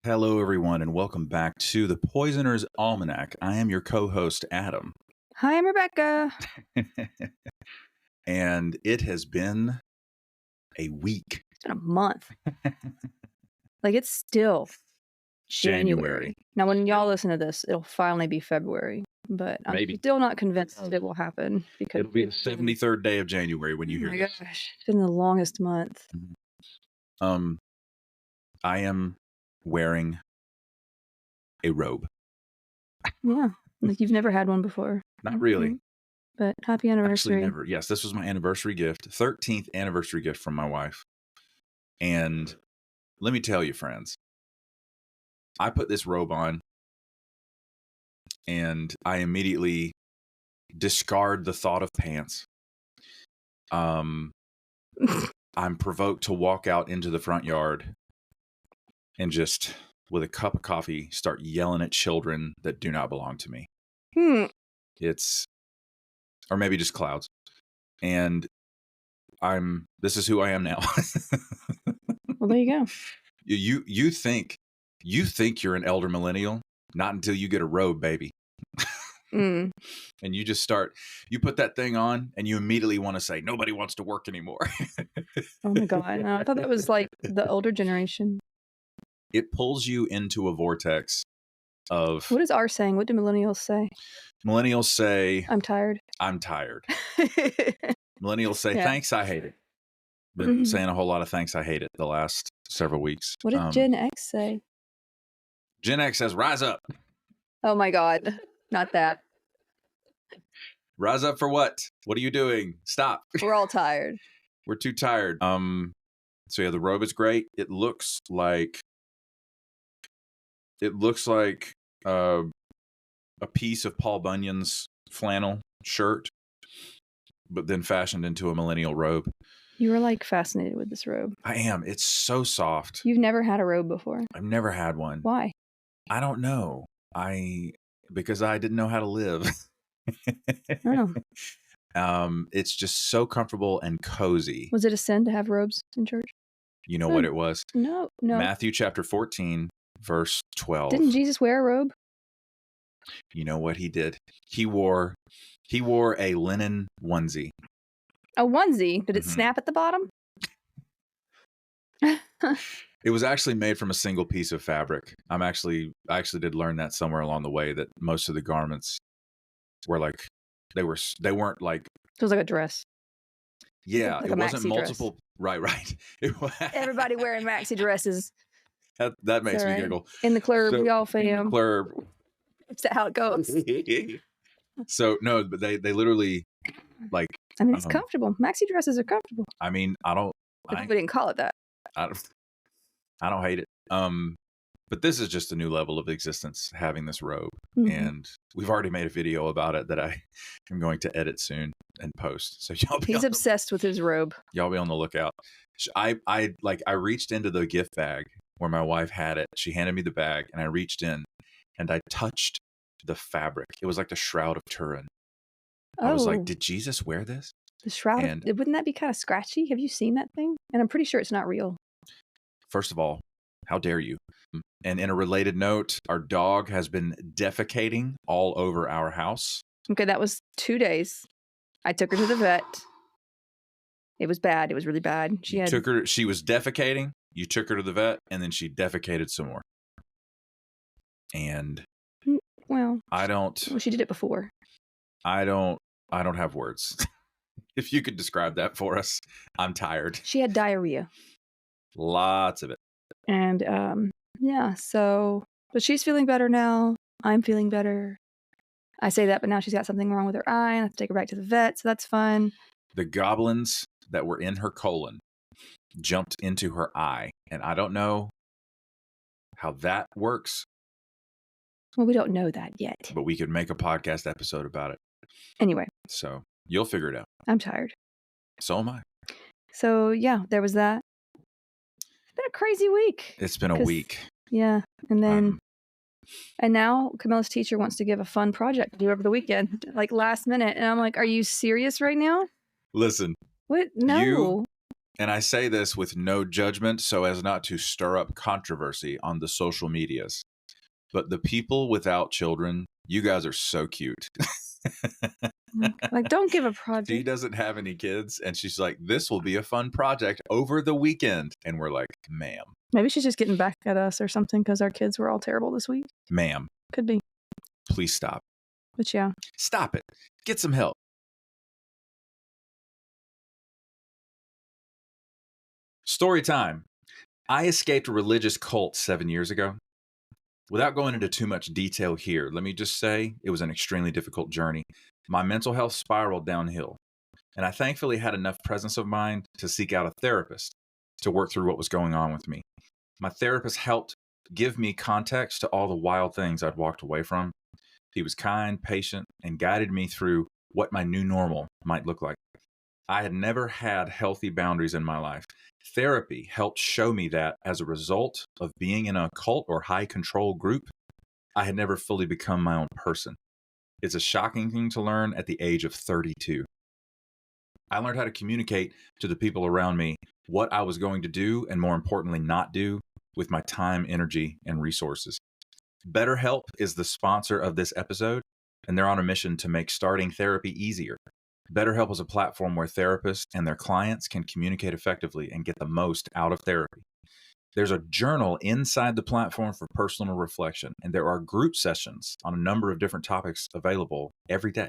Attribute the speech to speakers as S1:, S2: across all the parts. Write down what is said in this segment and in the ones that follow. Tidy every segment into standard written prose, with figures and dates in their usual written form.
S1: Hello, everyone, and welcome back to the Poisoner's Almanac. I am your co-host, Adam.
S2: Hi, I'm Rebecca.
S1: And it has been a week.
S2: It's been a month. Like, it's still January. Now, when y'all listen to this, it'll finally be February. But I'm still not convinced that it will happen. Because
S1: it'll be the 73rd day of January when you hear this.
S2: Oh my gosh, it's been the longest month.
S1: I am wearing a robe.
S2: Yeah, like you've never had one before.
S1: Not really.
S2: But happy anniversary.
S1: Actually, never. Yes, this was my anniversary gift, 13th anniversary gift from my wife. And let me tell you, friends, I put this robe on and I immediately discard the thought of pants. I'm provoked to walk out into the front yard and just, with a cup of coffee, start yelling at children that do not belong to me. Or maybe just clouds. And this is who I am now.
S2: Well, there you go.
S1: You think you're an elder millennial? Not until you get a robe, baby. And you just you put that thing on and you immediately want to say, nobody wants to work anymore.
S2: Oh my God. No, I thought that was like the older generation.
S1: It pulls you into a vortex of...
S2: What is our saying? What do millennials say?
S1: Millennials say...
S2: I'm tired.
S1: I'm tired. Millennials say, thanks, I hate it. Been saying a whole lot of thanks, I hate it the last several weeks.
S2: What did Gen X say?
S1: Gen X says, rise up.
S2: Oh my God. Not that.
S1: Rise up for what? What are you doing? Stop.
S2: We're all tired.
S1: We're too tired. So yeah, the robe is great. It looks like a piece of Paul Bunyan's flannel shirt, but then fashioned into a millennial robe. You
S2: were like fascinated with this robe.
S1: I am. It's so soft.
S2: You've never had a robe before?
S1: I've never had one.
S2: Why?
S1: I don't know. Because I didn't know how to live.
S2: Oh.
S1: It's just so comfortable and cozy.
S2: Was it a sin to have robes in church?
S1: You know what it was?
S2: No.
S1: Matthew chapter 14, verse 12.
S2: Didn't Jesus wear a robe?
S1: You know what he did? He wore a linen onesie.
S2: A onesie? Did it snap at the bottom?
S1: It was actually made from a single piece of fabric. I actually did learn that somewhere along the way, that most of the garments were like, they weren't like...
S2: It was like a dress.
S1: Yeah,
S2: like
S1: it wasn't multiple.
S2: Dress.
S1: Right.
S2: Everybody wearing maxi dresses.
S1: That makes me giggle.
S2: In the club, we all fam. Is that how it goes?
S1: So no, but they literally, like...
S2: I mean, it's comfortable. Maxi dresses are comfortable.
S1: I mean,
S2: we didn't call it that.
S1: I don't hate it. But this is just a new level of existence, having this robe. And we've already made a video about it that I am going to edit soon and post. So
S2: He's obsessed with his robe.
S1: Y'all be on the lookout. I reached into the gift bag where my wife had it. She handed me the bag and I reached in and I touched the fabric. It was like the Shroud of Turin. I was like, did Jesus wear this?
S2: The Shroud? Wouldn't that be kind of scratchy? Have you seen that thing? And I'm pretty sure it's not real.
S1: First of all, how dare you? And in a related note, our dog has been defecating all over our house.
S2: Okay, that was 2 days. I took her to the vet. It was bad. It was really bad. She
S1: was defecating. You took her to the vet, and then she defecated some more. And
S2: she did it before.
S1: I don't have words. If you could describe that for us, I'm tired.
S2: She had diarrhea.
S1: Lots of it.
S2: And but she's feeling better now. I'm feeling better. I say that, but now she's got something wrong with her eye, and I have to take her back to the vet, so that's fun.
S1: The goblins that were in her colon jumped into her eye, and I don't know how that works.
S2: Well, we don't know that yet.
S1: But we could make a podcast episode about it.
S2: Anyway.
S1: So you'll figure it out.
S2: I'm tired.
S1: So am I.
S2: So yeah, there was that. It's been a crazy week.
S1: It's been a week.
S2: Yeah. And then, and now Camilla's teacher wants to give a fun project to do over the weekend, like last minute. And I'm like, are you serious right now?
S1: Listen.
S2: What? No.
S1: And I say this with no judgment so as not to stir up controversy on the social medias. But the people without children, you guys are so cute.
S2: Like, don't give a project.
S1: She doesn't have any kids, and she's like, this will be a fun project over the weekend. And we're like, ma'am.
S2: Maybe she's just getting back at us or something because our kids were all terrible this week.
S1: Ma'am.
S2: Could be.
S1: Please stop.
S2: But yeah.
S1: Stop it. Get some help. Story time. I escaped a religious cult 7 years ago. Without going into too much detail here, let me just say it was an extremely difficult journey. My mental health spiraled downhill, and I thankfully had enough presence of mind to seek out a therapist to work through what was going on with me. My therapist helped give me context to all the wild things I'd walked away from. He was kind, patient, and guided me through what my new normal might look like. I had never had healthy boundaries in my life. Therapy helped show me that as a result of being in a cult or high control group, I had never fully become my own person. It's a shocking thing to learn at the age of 32. I learned how to communicate to the people around me what I was going to do and, more importantly, not do with my time, energy, and resources. BetterHelp is the sponsor of this episode, and they're on a mission to make starting therapy easier. BetterHelp is a platform where therapists and their clients can communicate effectively and get the most out of therapy. There's a journal inside the platform for personal reflection, and there are group sessions on a number of different topics available every day.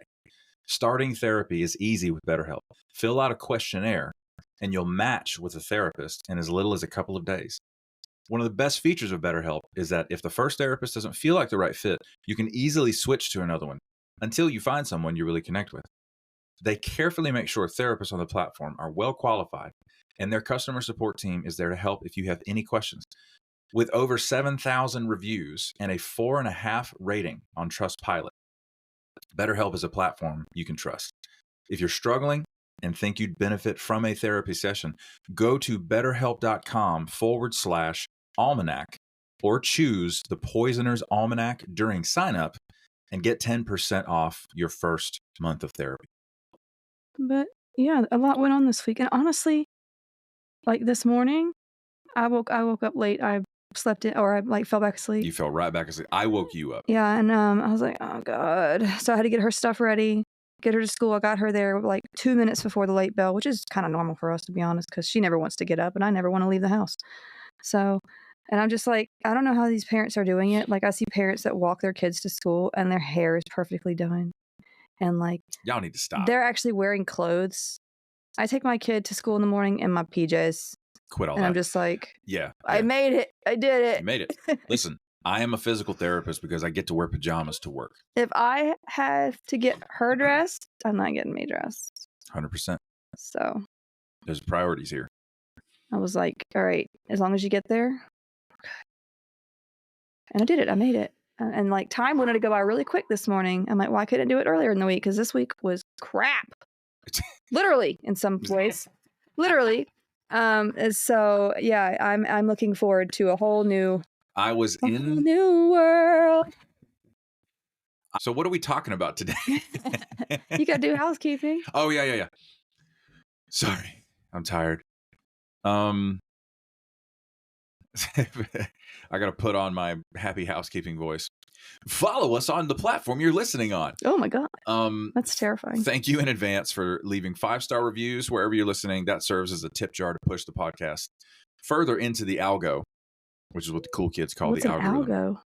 S1: Starting therapy is easy with BetterHelp. Fill out a questionnaire, and you'll match with a therapist in as little as a couple of days. One of the best features of BetterHelp is that if the first therapist doesn't feel like the right fit, you can easily switch to another one until you find someone you really connect with. They carefully make sure therapists on the platform are well qualified, and their customer support team is there to help if you have any questions. With over 7,000 reviews and a 4.5 rating on Trustpilot, BetterHelp is a platform you can trust. If you're struggling and think you'd benefit from a therapy session, go to betterhelp.com/almanac or choose the Poisoner's Almanac during sign up and get 10% off your first month of therapy.
S2: But yeah, a lot went on this week. And honestly, like this morning, I woke up late. I slept in, or I like fell back asleep.
S1: You fell right back asleep. I woke you up.
S2: Yeah, and I was like, oh God. So I had to get her stuff ready, get her to school. I got her there like 2 minutes before the late bell, which is kind of normal for us, to be honest, because she never wants to get up and I never want to leave the house. So, and I'm just like, I don't know how these parents are doing it. Like I see parents that walk their kids to school and their hair is perfectly done. And like,
S1: y'all need to stop.
S2: They're actually wearing clothes. I take my kid to school in the morning in my PJs.
S1: Quit all
S2: and
S1: that.
S2: I'm just like,
S1: yeah.
S2: I made it. I did it.
S1: You made it. Listen, I am a physical therapist because I get to wear pajamas to work.
S2: If I have to get her dressed, I'm not getting me dressed.
S1: 100%.
S2: So
S1: there's priorities here.
S2: I was like, all right, as long as you get there. Okay. And I did it. I made it. And like time wanted to go by really quick this morning. I'm like, well, I couldn't do it earlier in the week because this week was crap. Literally, in some ways. Literally. So yeah, I'm looking forward to a whole new whole new world.
S1: So what are we talking about today?
S2: You gotta do housekeeping.
S1: Oh yeah. Sorry, I'm tired. I got to put on my happy housekeeping voice. Follow us on the platform you're listening on.
S2: Oh my God. That's terrifying.
S1: Thank you in advance for leaving 5-star reviews wherever you're listening. That serves as a tip jar to push the podcast further into the algo, which is what the cool kids call the algorithm.
S2: Algo?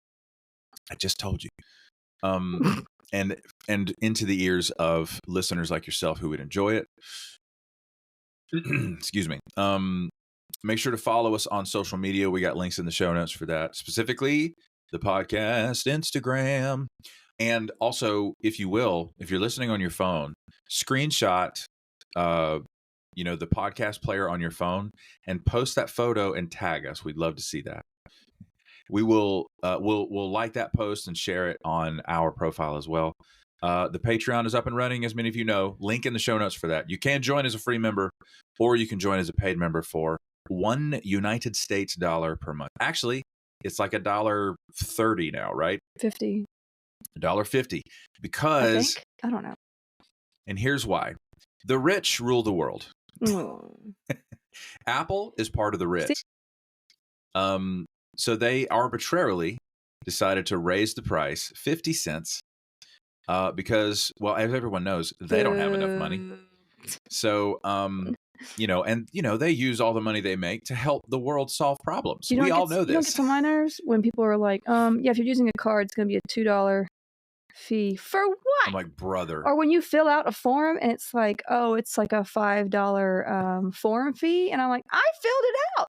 S1: I just told you. And into the ears of listeners like yourself who would enjoy it. Excuse me. Make sure to follow us on social media. We got links in the show notes for that. Specifically, the podcast Instagram. And also, if you will, if you're listening on your phone, screenshot the podcast player on your phone and post that photo and tag us. We'd love to see that. We will we'll like that post and share it on our profile as well. The Patreon is up and running, as many of you know. Link in the show notes for that. You can join as a free member, or you can join as a paid member for $1 United States dollar per month. Actually, it's like $1.30 now, right?
S2: $50.
S1: $1.50. Because
S2: I don't know.
S1: And here's why. The rich rule the world. Apple is part of the Ritz. So they arbitrarily decided to raise the price 50 cents because, well, as everyone knows, they don't have enough money. So, they use all the money they make to help the world solve problems. We all know this.
S2: You don't get some minors when people are like, if you're using a card, it's going to be a $2 fee. For what?
S1: I'm like, brother.
S2: Or when you fill out a form and it's like, it's like a $5 form fee. And I'm like, I filled it out.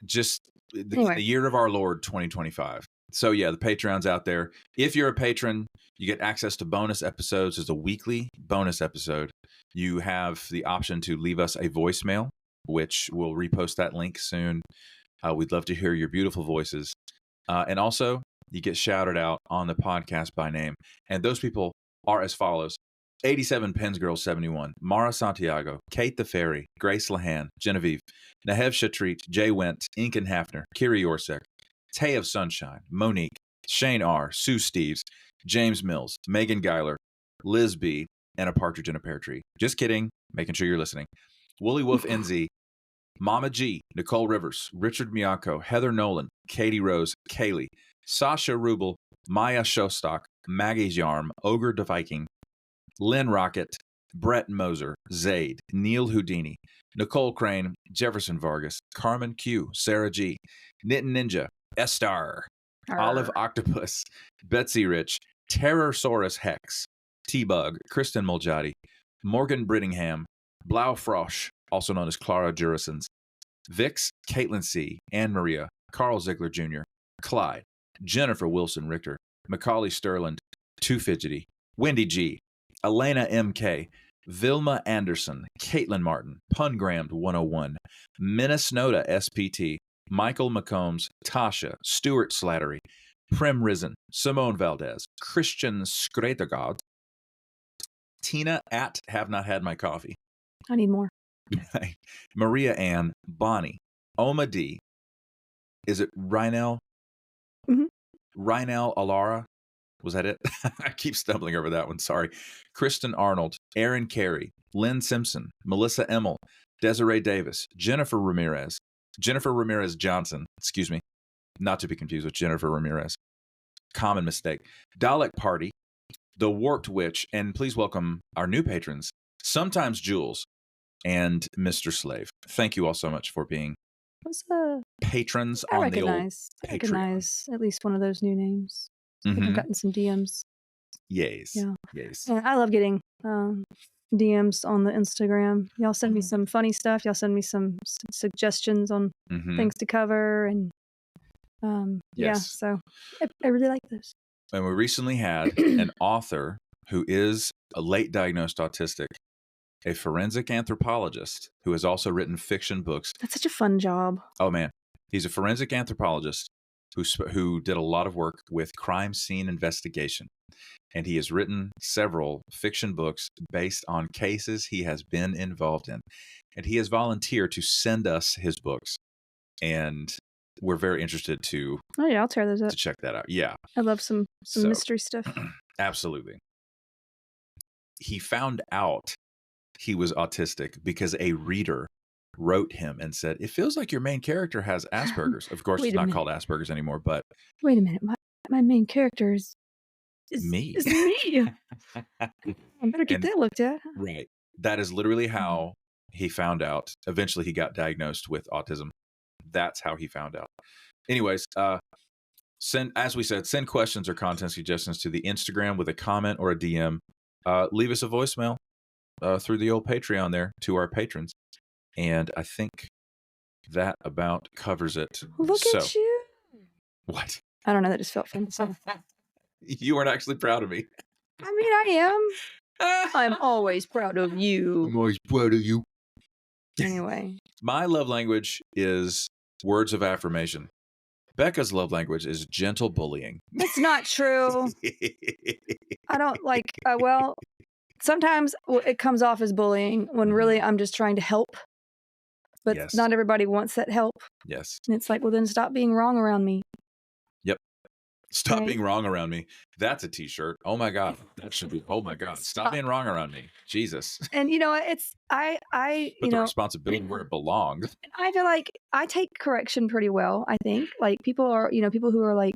S1: Just the year of our Lord 2025. So yeah, the Patreon's out there. If you're a patron, you get access to bonus episodes. There's a weekly bonus episode. You have the option to leave us a voicemail, which we'll repost that link soon. We'd love to hear your beautiful voices. And also, you get shouted out on the podcast by name. And those people are as follows. 87 Pens Girl 71, Mara Santiago, Kate the Fairy, Grace Lahan, Genevieve, Nahev Shatrit, Jay Wendt, Inken Hafner, Kiri Orsek, Tay of Sunshine, Monique, Shane R., Sue Steves, James Mills, Megan Geiler, Liz B., and a partridge in a pear tree. Just kidding, making sure you're listening. Woolly Wolf NZ, Mama G, Nicole Rivers, Richard Miyako, Heather Nolan, Katie Rose, Kaylee, Sasha Rubel, Maya Shostak, Maggie's Yarm, Ogre the Viking, Lynn Rocket, Brett Moser, Zaid, Neil Houdini, Nicole Crane, Jefferson Vargas, Carmen Q, Sarah G, Knit Ninja, Estar, Olive Octopus, Betsy Rich, Terrorsaurus Hex, T-Bug, Kristen Moljadi, Morgan Brittingham, Blau Frosch, also known as Clara Jurisons, Vix, Caitlin C., Anne Maria, Carl Ziegler Jr., Clyde, Jennifer Wilson Richter, Macaulay Sterland, Too Fidgety, Wendy G., Elena M.K., Vilma Anderson, Caitlin Martin, Pungrammed 101, Minnesota SPT, Michael McCombs, Tasha, Stuart Slattery, Prim Risen, Simone Valdez, Christian Skretegod, Tina at Have Not Had My Coffee.
S2: I need more.
S1: Maria Ann, Bonnie, Oma D. Is it Rhinel?
S2: Mm-hmm.
S1: Rhinel Alara? Was that it? I keep stumbling over that one. Sorry. Kristen Arnold, Aaron Carey, Lynn Simpson, Melissa Emmel, Desiree Davis, Jennifer Ramirez Johnson, excuse me, not to be confused with Jennifer Ramirez. Common mistake. Dalek Party, The Warped Witch, and please welcome our new patrons, Sometimes Jules and Mr. Slave. Thank you all so much for being patrons on the old Patreon.
S2: I recognize at least one of those new names.
S1: Mm-hmm.
S2: I've gotten some DMs.
S1: Yes.
S2: Yeah.
S1: Yes.
S2: And I love getting DMs on the Instagram. Y'all send me some funny stuff. Y'all send me some suggestions on things to cover. And so I really like this.
S1: And we recently had an author who is a late diagnosed autistic, a forensic anthropologist who has also written fiction books.
S2: That's such a fun job.
S1: Oh, man. He's a forensic anthropologist who did a lot of work with crime scene investigation. And he has written several fiction books based on cases he has been involved in. And he has volunteered to send us his books. And we're very interested to
S2: I'll tear those up.
S1: To check that out. Yeah.
S2: I love some mystery stuff.
S1: Absolutely. He found out he was autistic because a reader wrote him and said, "It feels like your main character has Asperger's." Of course, it's not called Asperger's anymore, but
S2: wait a minute. My main character is
S1: me.
S2: It's me. I better get that looked at.
S1: Right. That is literally how he found out. Eventually, he got diagnosed with autism. That's how he found out. Anyways, send questions or content suggestions to the Instagram with a comment or a DM. Leave us a voicemail through the old Patreon there to our patrons. And I think that about covers it.
S2: Look at you.
S1: What?
S2: I don't know. That just felt fun.
S1: You weren't actually proud of me.
S2: I mean, I am. I'm always proud of you.
S1: I'm always proud of you.
S2: Anyway.
S1: My love language is words of affirmation. Becca's love language is gentle bullying.
S2: It's not true. I don't like, sometimes it comes off as bullying when really I'm just trying to help. But not everybody wants that help.
S1: Yes.
S2: And it's like, well, then stop being wrong around me.
S1: Yep. Stop
S2: Right.
S1: being wrong around me. That's a t-shirt. Oh my God. That should be, oh my God. Stop being wrong around me. Jesus.
S2: And you know what? It's I
S1: Put the responsibility where it belongs.
S2: I feel like I take correction pretty well. I think like people are, people who are like,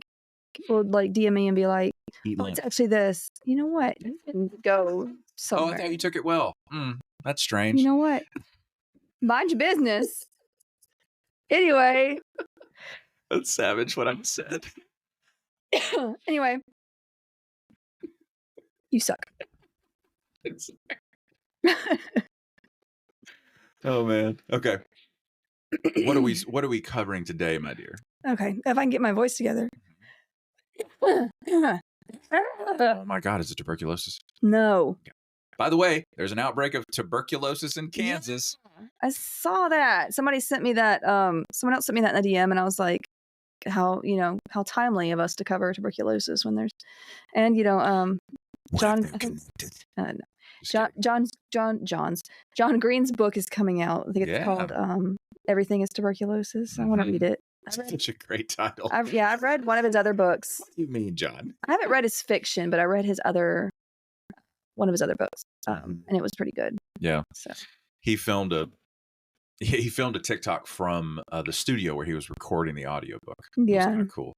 S2: will like DM me and be like,
S1: Eat
S2: "Oh,
S1: lunch.
S2: it's actually this." You know what? You can go somewhere.
S1: Oh, I thought you took it well. That's strange.
S2: You know what? Mind your business. Anyway.
S1: That's savage what I said.
S2: Anyway. You suck.
S1: Oh man. Okay. What are we covering today, my dear?
S2: Okay. If I can get my voice together.
S1: Oh my God, is it tuberculosis?
S2: No.
S1: By the way, there's an outbreak of tuberculosis in Kansas.
S2: Yeah, I saw that. Somebody sent me that. Someone else sent me that in the DM, and I was like, how timely of us to cover tuberculosis when there's, and John, I think, no. John Green's book is coming out. I think it's called Everything is Tuberculosis. I want to read it.
S1: Such a great title.
S2: I've read one of his other books.
S1: What do you mean, John?
S2: I haven't read his fiction, but I read one of his other books, and it was pretty good.
S1: Yeah.
S2: So
S1: he filmed a TikTok from the studio where he was recording the audiobook.
S2: Yeah,
S1: kind of cool.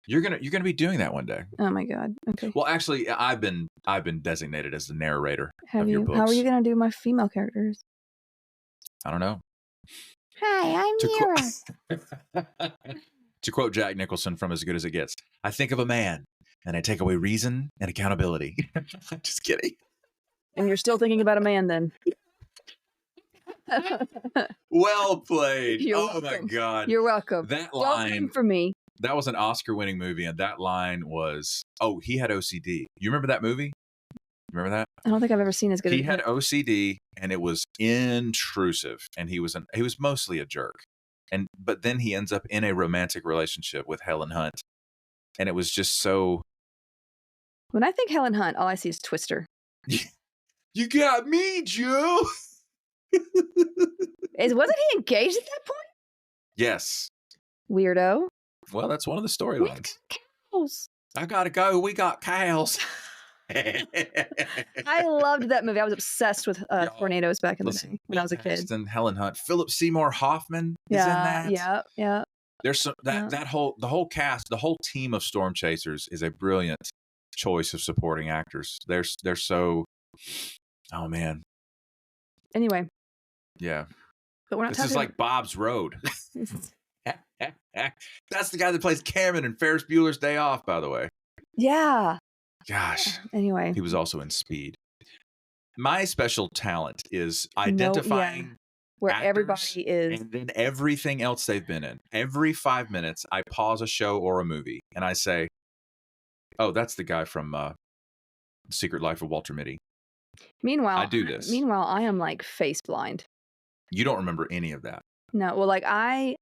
S1: You're gonna be doing that one day.
S2: Oh my God. Okay.
S1: Well, actually, I've been designated as the narrator of your books.
S2: How are you gonna do my female characters?
S1: I don't know.
S2: Hi, I'm Mira.
S1: To quote Jack Nicholson from As Good as It Gets, I think of a man and I take away reason and accountability. Just kidding.
S2: And you're still thinking about a man then.
S1: Well played.
S2: You're
S1: welcome.
S2: My
S1: God.
S2: You're welcome.
S1: That
S2: Don't
S1: line
S2: come for me.
S1: That was an Oscar-winning movie, and that line was, he had OCD. You remember that movie? Remember that?
S2: I don't think I've ever seen As Good as
S1: He had OCD, and it was intrusive, and he was mostly a jerk. But then he ends up in a romantic relationship with Helen Hunt, and it was just so.
S2: When I think Helen Hunt, all I see is Twister.
S1: You got me, Joe.
S2: Wasn't he engaged at that point?
S1: Yes.
S2: Weirdo.
S1: Well, that's one of the storylines.
S2: Cows.
S1: I gotta go. We got cows.
S2: I loved that movie. I was obsessed with tornadoes back in the day when I was a kid.
S1: And Helen Hunt, Philip Seymour Hoffman is in that.
S2: Yeah.
S1: There's the whole cast, the whole team of Storm Chasers is a brilliant choice of supporting actors. They're so. Oh man.
S2: Anyway.
S1: Yeah.
S2: But we're not.
S1: This is like Bob's Road. That's the guy that plays Cameron in Ferris Bueller's Day Off, by the way.
S2: Yeah.
S1: Gosh.
S2: Anyway.
S1: He was also in Speed. My special talent is identifying
S2: where everybody is.
S1: And then everything else they've been in. Every 5 minutes, I pause a show or a movie, and I say, oh, that's the guy from Secret Life of Walter Mitty.
S2: Meanwhile,
S1: I do this.
S2: Meanwhile, I am like face blind.
S1: You don't remember any of that.
S2: No. Well, like I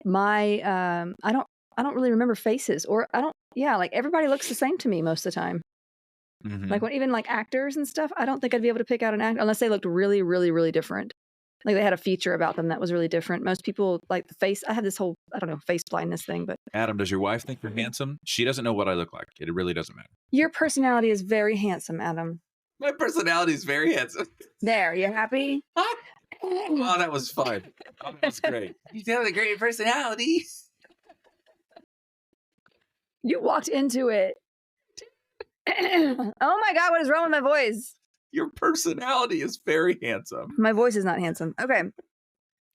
S2: don't really remember faces, or like everybody looks the same to me most of the time. Mm-hmm. Like even like actors and stuff, I don't think I'd be able to pick out an actor unless they looked really, really, really different. Like they had a feature about them that was really different. Most people like the face. I have this whole, face blindness thing, but.
S1: Adam, does your wife think you're handsome? She doesn't know what I look like. It really doesn't matter.
S2: Your personality is very handsome, Adam.
S1: My personality is very handsome.
S2: There, you happy?
S1: Oh, that was fun. Oh, that was great. You have a great personality.
S2: You walked into it. Oh my God, what is wrong with my voice?
S1: Your personality is very handsome.
S2: My voice is not handsome. Okay.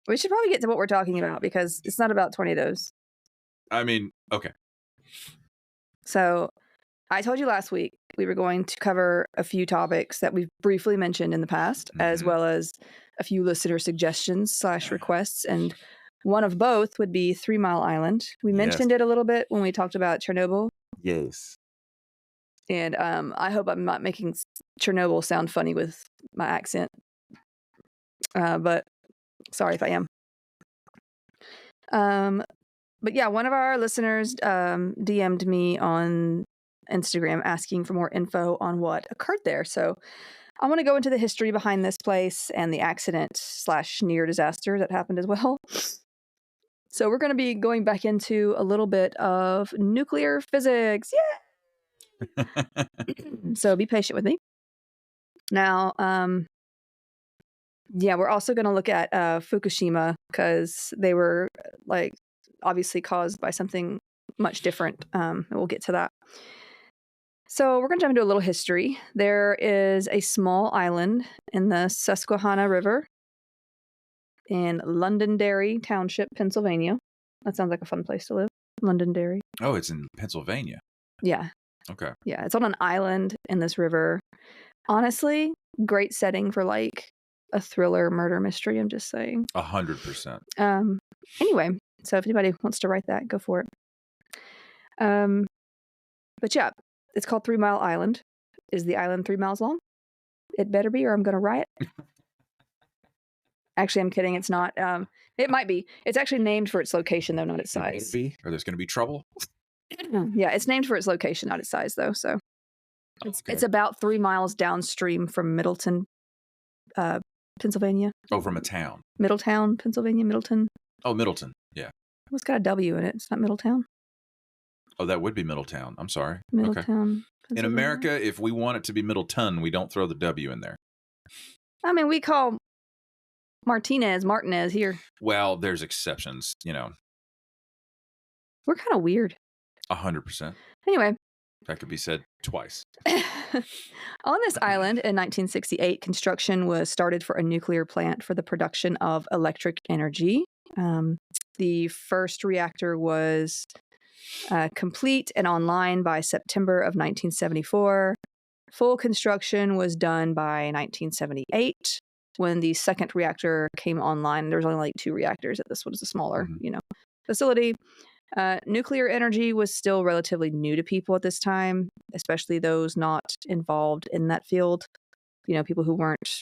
S2: We should probably get to what we're talking about because it's not about tornadoes.
S1: I mean, okay.
S2: So I told you last week we were going to cover a few topics that we've briefly mentioned in the past, as well as a few listener suggestions / requests. And one of both would be 3 Mile Island. We mentioned it a little bit when we talked about Chernobyl.
S1: Yes.
S2: And I hope I'm not making Chernobyl sound funny with my accent. But sorry if I am. But yeah, one of our listeners DM'd me on Instagram asking for more info on what occurred there. So I want to go into the history behind this place and the accident / near disaster that happened as well. So we're going to be going back into a little bit of nuclear physics. Yeah. So be patient with me. Now, yeah, we're also going to look at Fukushima because they were like obviously caused by something much different. And we'll get to that. So we're going to jump into a little history. There is a small island in the Susquehanna River in Londonderry Township, Pennsylvania. That sounds like a fun place to live. Londonderry.
S1: Oh, it's in Pennsylvania.
S2: Yeah.
S1: Okay.
S2: Yeah, it's on an island in this river. Honestly, great setting for like a thriller murder mystery, I'm just saying.
S1: 100%.
S2: Anyway, so if anybody wants to write that, go for it. But yeah, it's called 3 Mile Island. Is the island 3 miles long? It better be, or I'm going to riot. Actually, I'm kidding. It's not. It might be. It's actually named for its location, though, not its size.
S1: Or there's going to be trouble?
S2: Yeah, it's named for its location, not its size, though. So it's about 3 miles downstream from Middleton, Pennsylvania.
S1: Oh, from a town.
S2: Middletown, Pennsylvania, Middleton.
S1: Oh, Middleton. Yeah.
S2: It's got a W in it. It's not Middletown.
S1: Oh, that would be Middletown. I'm sorry.
S2: Middletown.
S1: Okay. In America, if we want it to be Middleton, we don't throw the W in there.
S2: I mean, we call Martinez here.
S1: Well, there's exceptions, you know.
S2: We're kind of weird.
S1: 100%.
S2: Anyway.
S1: That could be said twice.
S2: On this island in 1968, construction was started for a nuclear plant for the production of electric energy. The first reactor was complete and online by September of 1974. Full construction was done by 1978 when the second reactor came online. There was only like 2 reactors. This was a smaller, facility. Nuclear energy was still relatively new to people at this time, especially those not involved in that field. People who weren't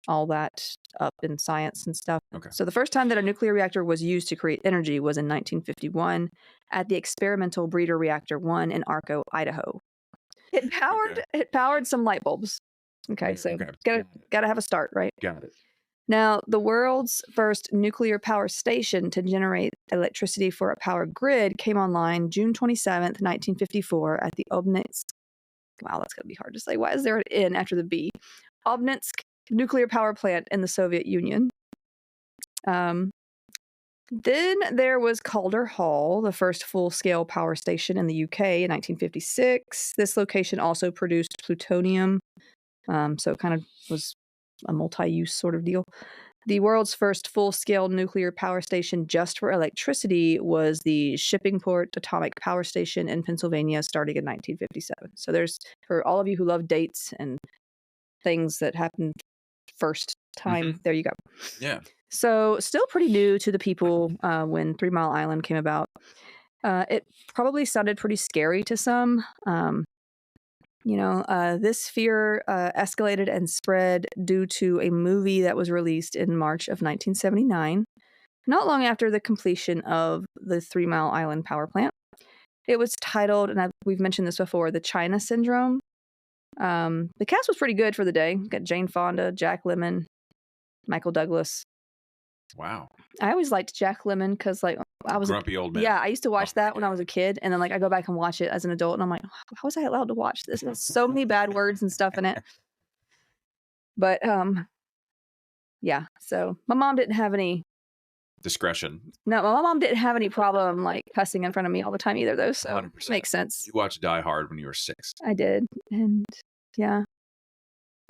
S2: all that up in science and stuff.
S1: Okay. So
S2: the first time that a nuclear reactor was used to create energy was in 1951 at the experimental breeder reactor 1 in Arco, Idaho. It powered some light bulbs. Okay, so gotta have a start, right?
S1: Got it. Now,
S2: the world's first nuclear power station to generate electricity for a power grid came online June 27th, 1954 at the Obninsk. Wow, that's going to be hard to say. Why is there an N after the B? Obninsk nuclear power plant in the Soviet Union. Then there was Calder Hall, the first full-scale power station in the UK in 1956. This location also produced plutonium, so it kind of was a multi-use sort of deal. The world's first full-scale nuclear power station just for electricity was the Shippingport Atomic Power Station in Pennsylvania, starting in 1957. So there's, for all of you who love dates and things that happened first time, there you go.
S1: Yeah.
S2: So still pretty new to the people when 3 Mile Island came about. It probably sounded pretty scary to some. This fear escalated and spread due to a movie that was released in March of 1979, not long after the completion of the 3 Mile Island power plant. It was titled, and we've mentioned this before, The China Syndrome. The cast was pretty good for the day. Got Jane Fonda, Jack Lemmon, Michael Douglas.
S1: Wow.
S2: I always liked Jack Lemmon because, like, I was
S1: grumpy old man.
S2: Yeah, I used to watch that when I was a kid, and then like I go back and watch it as an adult, and I'm like, how was I allowed to watch this? There's so many bad words and stuff in it. But yeah. So my mom didn't have any
S1: discretion.
S2: No, my mom didn't have any problem like cussing in front of me all the time either, though. So
S1: 100%.
S2: Makes sense.
S1: You watched Die Hard when you were 6.
S2: I did, and yeah.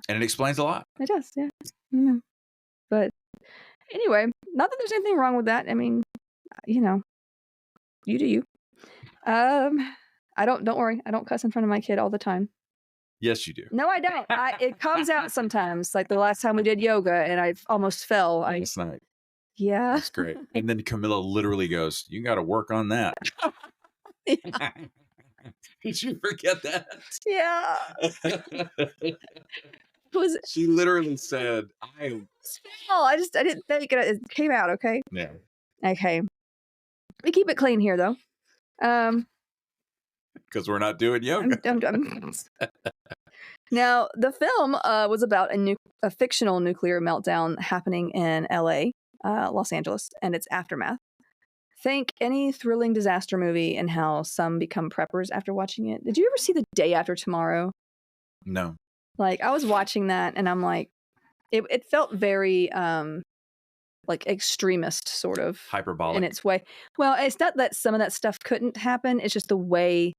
S1: And it explains a lot.
S2: It does, yeah. Mm-hmm. But anyway, not that there's anything wrong with that. I mean, you do you. Don't worry. I don't cuss in front of my kid all the time.
S1: Yes, you do.
S2: No, I don't. It comes out sometimes. Like the last time we did yoga and I almost fell.
S1: Last night.
S2: Yeah.
S1: That's great. And then Camilla literally goes, you got to work on that. Yeah. Did you forget that?
S2: Yeah.
S1: She literally said, I
S2: didn't think it came out, okay?
S1: Yeah.
S2: Okay. We keep it clean here, though.
S1: Because we're not doing yoga.
S2: Now, the film was about a fictional nuclear meltdown happening in LA, Los Angeles, and its aftermath. think any thrilling disaster movie and how some become preppers after watching it. Did you ever see The Day After Tomorrow?
S1: No.
S2: Like, I was watching that and I'm like, it felt very like extremist sort of
S1: Hyperbolic
S2: in its way. Well, it's not that some of that stuff couldn't happen. It's just the way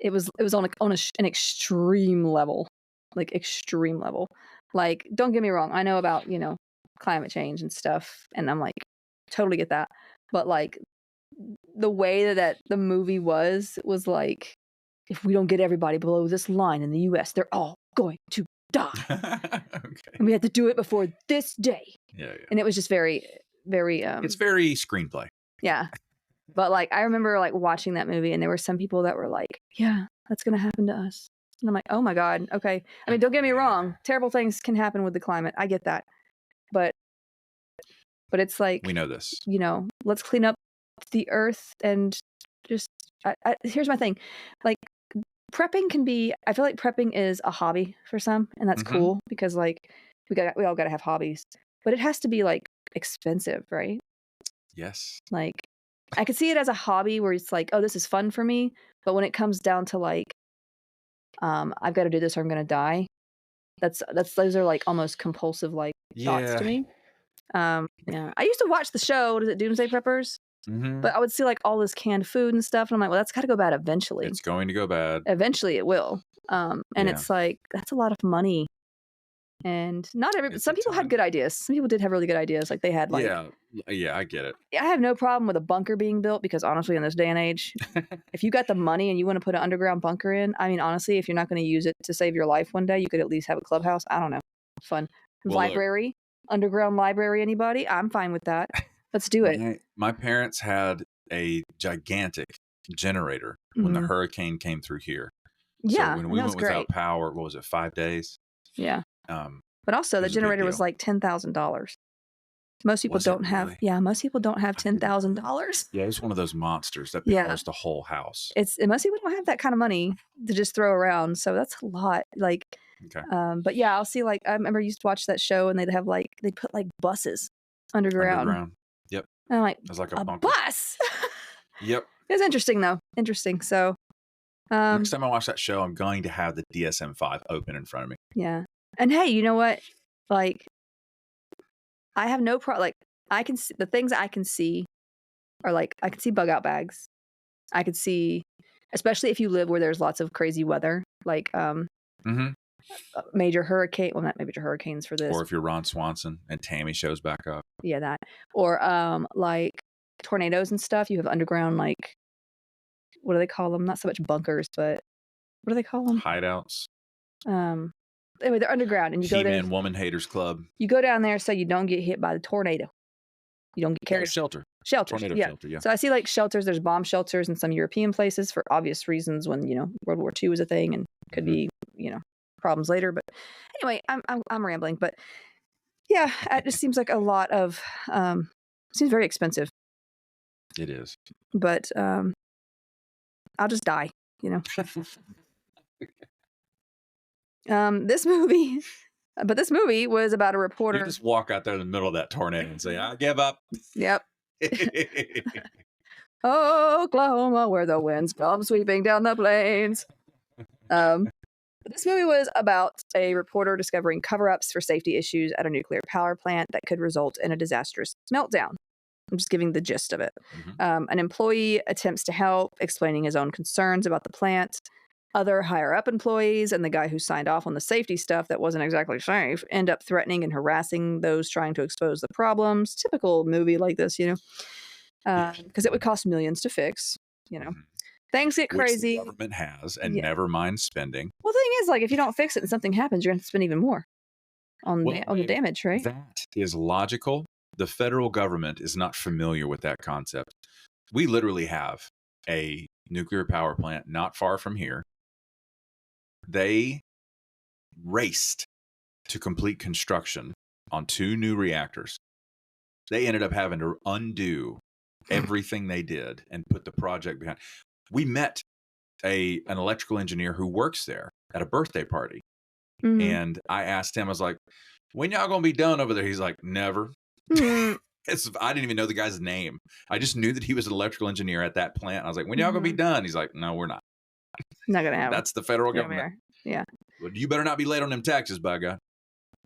S2: it was on an extreme level, like extreme level. Like, don't get me wrong. I know about, climate change and stuff. And I'm like, totally get that. But like the way that the movie was like, if we don't get everybody below this line in the US, they're all going to die.
S1: Okay.
S2: And we had to do it before this day.
S1: Yeah.
S2: And it was just very, very
S1: it's very screenplay.
S2: Yeah. But like I remember like watching that movie and there were some people that were like, yeah, that's gonna happen to us. And I'm like, oh my God, okay. I mean, don't get me wrong, terrible things can happen with the climate. I get that. But it's like,
S1: we know this.
S2: Let's clean up the earth and just here's my thing. Like prepping can be, I feel like prepping is a hobby for some, and that's cool because like we all gotta have hobbies. But it has to be like expensive, right?
S1: Yes.
S2: Like I could see it as a hobby where it's like, oh, this is fun for me. But when it comes down to like, I've got to do this or I'm gonna die. Those are like almost compulsive like thoughts to me. Yeah. I used to watch the show, what is it, Doomsday Preppers? But I would see like all this canned food and stuff, and I'm like, well, that's gotta go bad eventually.
S1: It's going to go bad.
S2: Eventually it will. And it's like that's a lot of money. And not some people had good ideas. Some people did have really good ideas. Like they had like
S1: Yeah, I get it.
S2: I have no problem with a bunker being built because honestly, in this day and age, if you got the money and you want to put an underground bunker in, I mean, honestly, if you're not going to use it to save your life one day, you could at least have a clubhouse. I don't know. Fun.
S1: Well,
S2: library, underground library, anybody? I'm fine with that. Let's do it.
S1: My parents had a gigantic generator when the hurricane came through here.
S2: Yeah.
S1: So when we went without power, what was it, 5 days?
S2: Yeah. But also the generator was like $10,000. Most people don't have. Really? Yeah, most people don't have $10,000.
S1: Yeah, it's one of those monsters that powers the whole house.
S2: Most people don't have that kind of money to just throw around, so that's a lot. Like, but yeah, I'll see. Like, I remember I used to watch that show, and they'd put like buses underground.
S1: Yep.
S2: And I'm like,
S1: it was like
S2: a bus.
S1: Yep.
S2: It was interesting though. Interesting. So,
S1: next time I watch that show, I'm going to have the DSM-5 open in front of me.
S2: Yeah. And hey, you know what? Like, I have no problem. Like, I can see the things I can see are like, I can see bug out bags. I could see, especially if you live where there's lots of crazy weather, like major hurricane. Well, not major hurricanes for this.
S1: Or if you're Ron Swanson and Tammy shows back up.
S2: Yeah, that. Or like tornadoes and stuff. You have underground, like, what do they call them? Not so much bunkers, but what do they call them?
S1: Hideouts.
S2: Anyway, they're underground, and you go there.
S1: He-Man Woman Haters Club.
S2: You go down there so you don't get hit by the tornado. You don't get carried.
S1: Shelters.
S2: Tornado shelter, yeah. So I see like shelters. There's bomb shelters in some European places for obvious reasons when World War II was a thing and could be problems later. But anyway, I'm rambling. But yeah, it just seems like a lot of seems very expensive.
S1: It is.
S2: But I'll just die. This movie was about a reporter.
S1: You just walk out there in the middle of that tornado and say, I give up.
S2: Yep. Oklahoma, where the winds come sweeping down the plains. This movie was about a reporter discovering cover-ups for safety issues at a nuclear power plant that could result in a disastrous meltdown. I'm just giving the gist of it. An employee attempts to help, explaining his own concerns about the plant. Other higher-up employees and the guy who signed off on the safety stuff that wasn't exactly safe end up threatening and harassing those trying to expose the problems. Typical movie like this, because it would cost millions to fix, Things get crazy.
S1: Which the government has, and never mind spending.
S2: Well, the thing is, like, if you don't fix it and something happens, you're going to have to spend even more on the damage, right?
S1: That is logical. The federal government is not familiar with that concept. We literally have a nuclear power plant not far from here. They raced to complete construction on 2 new reactors. They ended up having to undo everything they did and put the project behind. We met an electrical engineer who works there at a birthday party. And I asked him, I was like, when y'all gonna be done over there? He's like, never. I didn't even know the guy's name. I just knew that he was an electrical engineer at that plant. I was like, when y'all gonna be done? He's like, no, we're not.
S2: Not gonna happen.
S1: That's the federal government.
S2: Yeah.
S1: Well, you better not be late on them taxes, by God.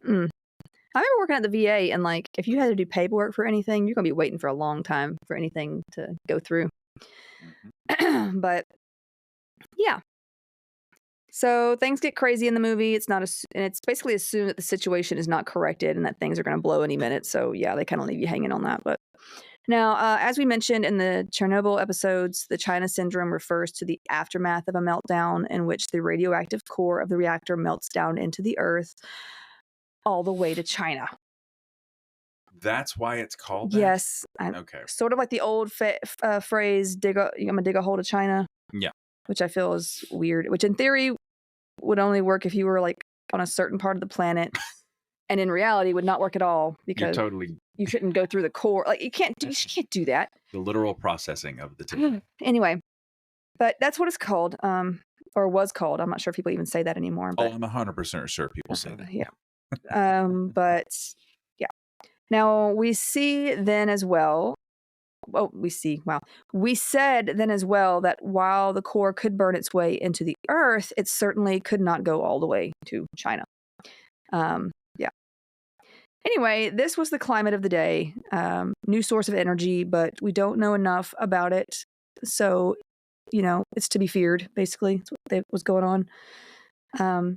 S2: I remember working at the VA, and like, if you had to do paperwork for anything, you're gonna be waiting for a long time for anything to go through. But yeah. So things get crazy in the movie. It's basically assumed that the situation is not corrected and that things are going to blow any minute. So yeah, they kind of leave you hanging on that. But now, as we mentioned in the Chernobyl episodes, the China syndrome refers to the aftermath of a meltdown in which the radioactive core of the reactor melts down into the earth all the way to China.
S1: That's why it's called that?
S2: Yes.
S1: Okay.
S2: Sort of like the old phrase, I'm going to dig a hole to China.
S1: Yeah.
S2: Which I feel is weird, which in theory would only work if you were like on a certain part of the planet, and in reality would not work at all because you shouldn't go through the core. Like you can't do that.
S1: The literal processing of the two.
S2: Anyway, but that's what it's called, or was called. I'm not sure if people even say that anymore. But,
S1: I'm 100% sure people say that.
S2: Yeah. But yeah. Now we see then as well. We said then as well that while the core could burn its way into the earth, it certainly could not go all the way to China. Yeah. Anyway, this was the climate of the day. New source of energy, but we don't know enough about it. So, it's to be feared, basically. That's what was going on.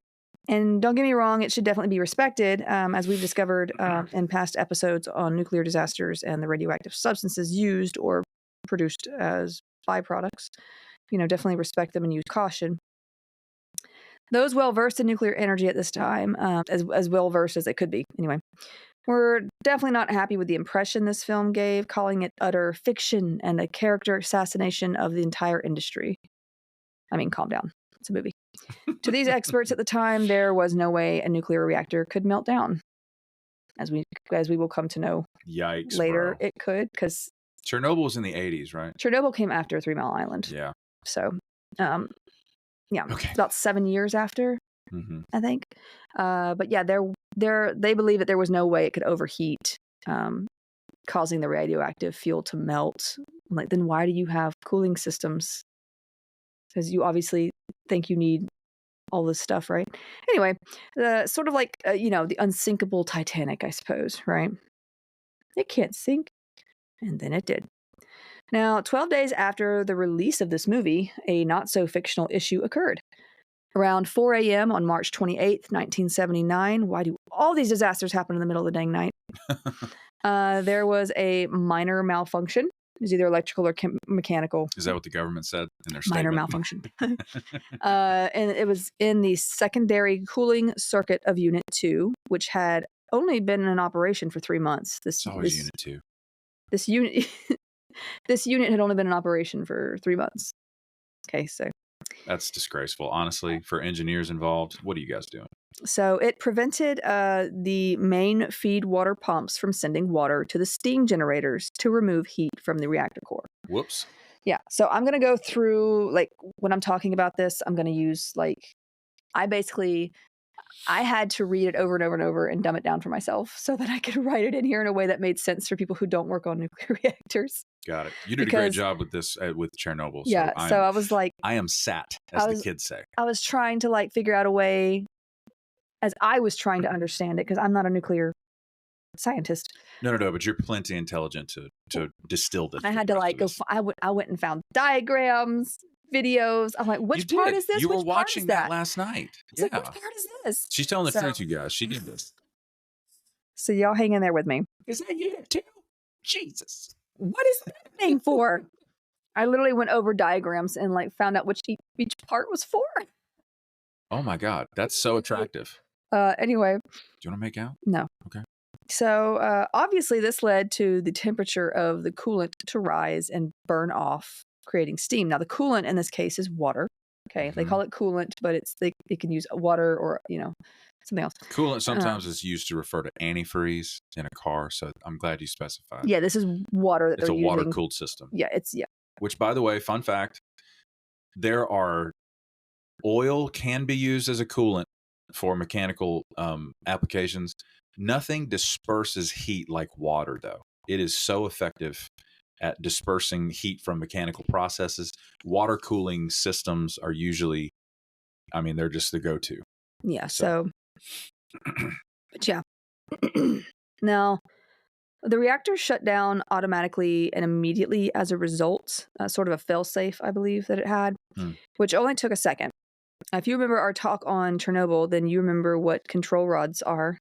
S2: And don't get me wrong, it should definitely be respected, as we've discovered in past episodes on nuclear disasters and the radioactive substances used or produced as byproducts. Definitely respect them and use caution. Those well-versed in nuclear energy at this time, as well-versed as they could be, anyway, were definitely not happy with the impression this film gave, calling it utter fiction and a character assassination of the entire industry. I mean, calm down. It's a movie. To these experts at the time, there was no way a nuclear reactor could melt down. As we will come to know later,
S1: bro.
S2: It could, because
S1: Chernobyl was in the 80s, right?
S2: Chernobyl came after 3 Mile Island.
S1: Yeah.
S2: So, yeah,
S1: okay.
S2: About 7 years after, I think. But yeah, they believe that there was no way it could overheat, causing the radioactive fuel to melt. Like, then why do you have cooling systems? Because you obviously think you need all this stuff, right? Anyway, sort of like, the unsinkable Titanic, I suppose, right? It can't sink. And then it did. Now, 12 days after the release of this movie, a not-so-fictional issue occurred. Around 4 a.m. on March 28th, 1979, why do all these disasters happen in the middle of the dang night? There was a minor malfunction. It was either electrical or mechanical.
S1: Is that what the government said in their statement?
S2: Minor malfunction. And it was in the secondary cooling circuit of Unit 2, which had only been in operation for 3 months.
S1: It's always Unit 2.
S2: This unit had only been in operation for 3 months. Okay, so.
S1: That's disgraceful. Honestly, for engineers involved, what are you guys doing?
S2: So it prevented the main feed water pumps from sending water to the steam generators to remove heat from the reactor core.
S1: Whoops.
S2: Yeah. So I'm going to go through, like, when I'm talking about this, I'm going to use, like, I had to read it over and over and over and dumb it down for myself so that I could write it in here in a way that made sense for people who don't work on nuclear reactors.
S1: Got it. You did a great job with this, with Chernobyl.
S2: Yeah. So I was like,
S1: I am sat, as the kids say.
S2: I was trying to, like, figure out a way, as I was trying to understand it, because I'm not a nuclear scientist.
S1: No, but you're plenty intelligent to distill this.
S2: I had to, like, I went and found diagrams, videos. I'm like, which part is this?
S1: You were watching that last night.
S2: Yeah. Like, which part is this?
S1: She's telling the truth, you guys. She did this.
S2: So y'all hang in there with me.
S1: Is that Unit 2? Jesus.
S2: What is that name for? I literally went over diagrams and, like, found out which each part was for.
S1: Oh my God. That's so attractive.
S2: Anyway.
S1: Do you want to make out?
S2: No.
S1: Okay.
S2: So obviously this led to the temperature of the coolant to rise and burn off, creating steam. Now the coolant in this case is water. Okay. They call it coolant, but it can use water or, something else.
S1: Coolant sometimes is used to refer to antifreeze in a car. So I'm glad you specified.
S2: Yeah. This is water that they're using.
S1: It's a water cooled system.
S2: Yeah.
S1: Which, by the way, fun fact, oil can be used as a coolant for mechanical applications. Nothing disperses heat like water, though. It is so effective at dispersing heat from mechanical processes. Water cooling systems are usually, I mean, they're just the go-to.
S2: Yeah. So but yeah. Now, the reactor shut down automatically and immediately as a result, sort of a fail-safe, I believe, that it had, which only took a second. If you remember our talk on Chernobyl, then you remember what control rods are,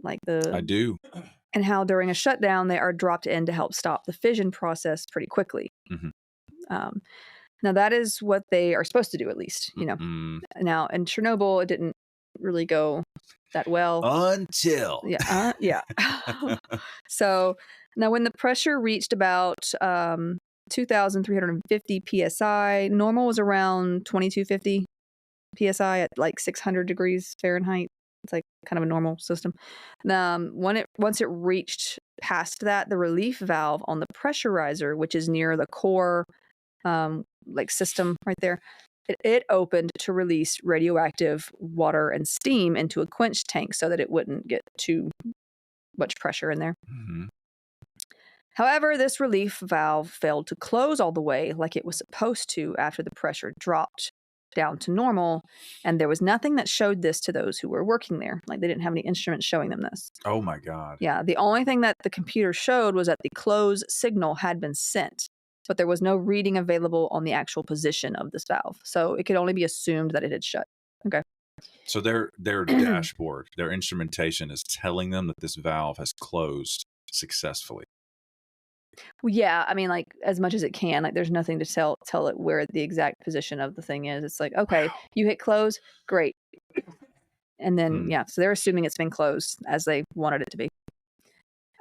S2: like
S1: I do.
S2: and how during a shutdown they are dropped in to help stop the fission process pretty quickly. Now that is what they are supposed to do, at least, you know. Now in Chernobyl, it didn't really go that well
S1: until
S2: yeah. So now when the pressure reached about 2,350 psi, normal was around 2,250 psi at like 600 degrees Fahrenheit. It's like kind of a normal system. Once it reached past that, the relief valve on the pressurizer, which is near the core like system right there, it opened to release radioactive water and steam into a quench tank so that it wouldn't get too much pressure in there. However, this relief valve failed to close all the way like it was supposed to after the pressure dropped down to normal, and there was nothing that showed this to those who were working there. Like, they didn't have any instruments showing them this.
S1: Oh my God.
S2: Yeah, the only thing that the computer showed was that the close signal had been sent, but there was no reading available on the actual position of this valve. So it could only be assumed that it had shut. Okay.
S1: So their dashboard, their instrumentation is telling them that this valve has closed successfully.
S2: Well, yeah, I mean, like, as much as it can. Like, there's nothing to tell it where the exact position of the thing is. It's like, okay, you hit close, great. And then, yeah, so they're assuming it's been closed as they wanted it to be.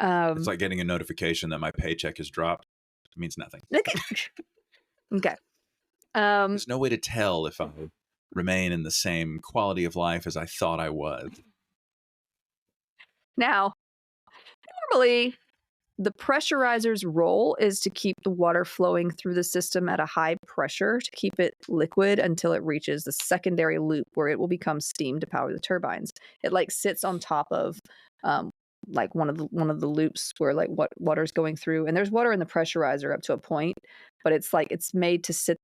S1: It's like getting a notification that my paycheck has dropped. It means nothing.
S2: Okay.
S1: There's no way to tell if I remain in the same quality of life as I thought I was.
S2: Now, normally, the pressurizer's role is to keep the water flowing through the system at a high pressure to keep it liquid until it reaches the secondary loop where it will become steam to power the turbines. It like sits on top of like one of the loops where like what water's going through, and there's water in the pressurizer up to a point, but it's like it's made to sit.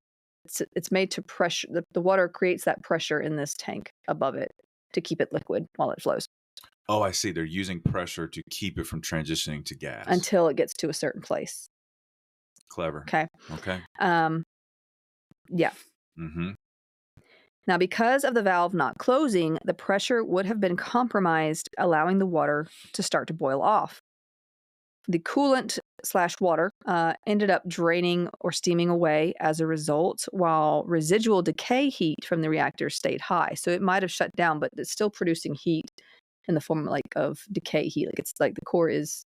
S2: It's made to pressure. The water creates that pressure in this tank above it to keep it liquid while it flows.
S1: Oh, I see. They're using pressure to keep it from transitioning to gas.
S2: Until it gets to a certain place.
S1: Clever.
S2: Okay. Yeah. Now, because of the valve not closing, the pressure would have been compromised, allowing the water to start to boil off. The coolant/water ended up draining or steaming away as a result, while residual decay heat from the reactor stayed high. So it might have shut down, but it's still producing heat in the form like of decay heat. Like, it's like the core it's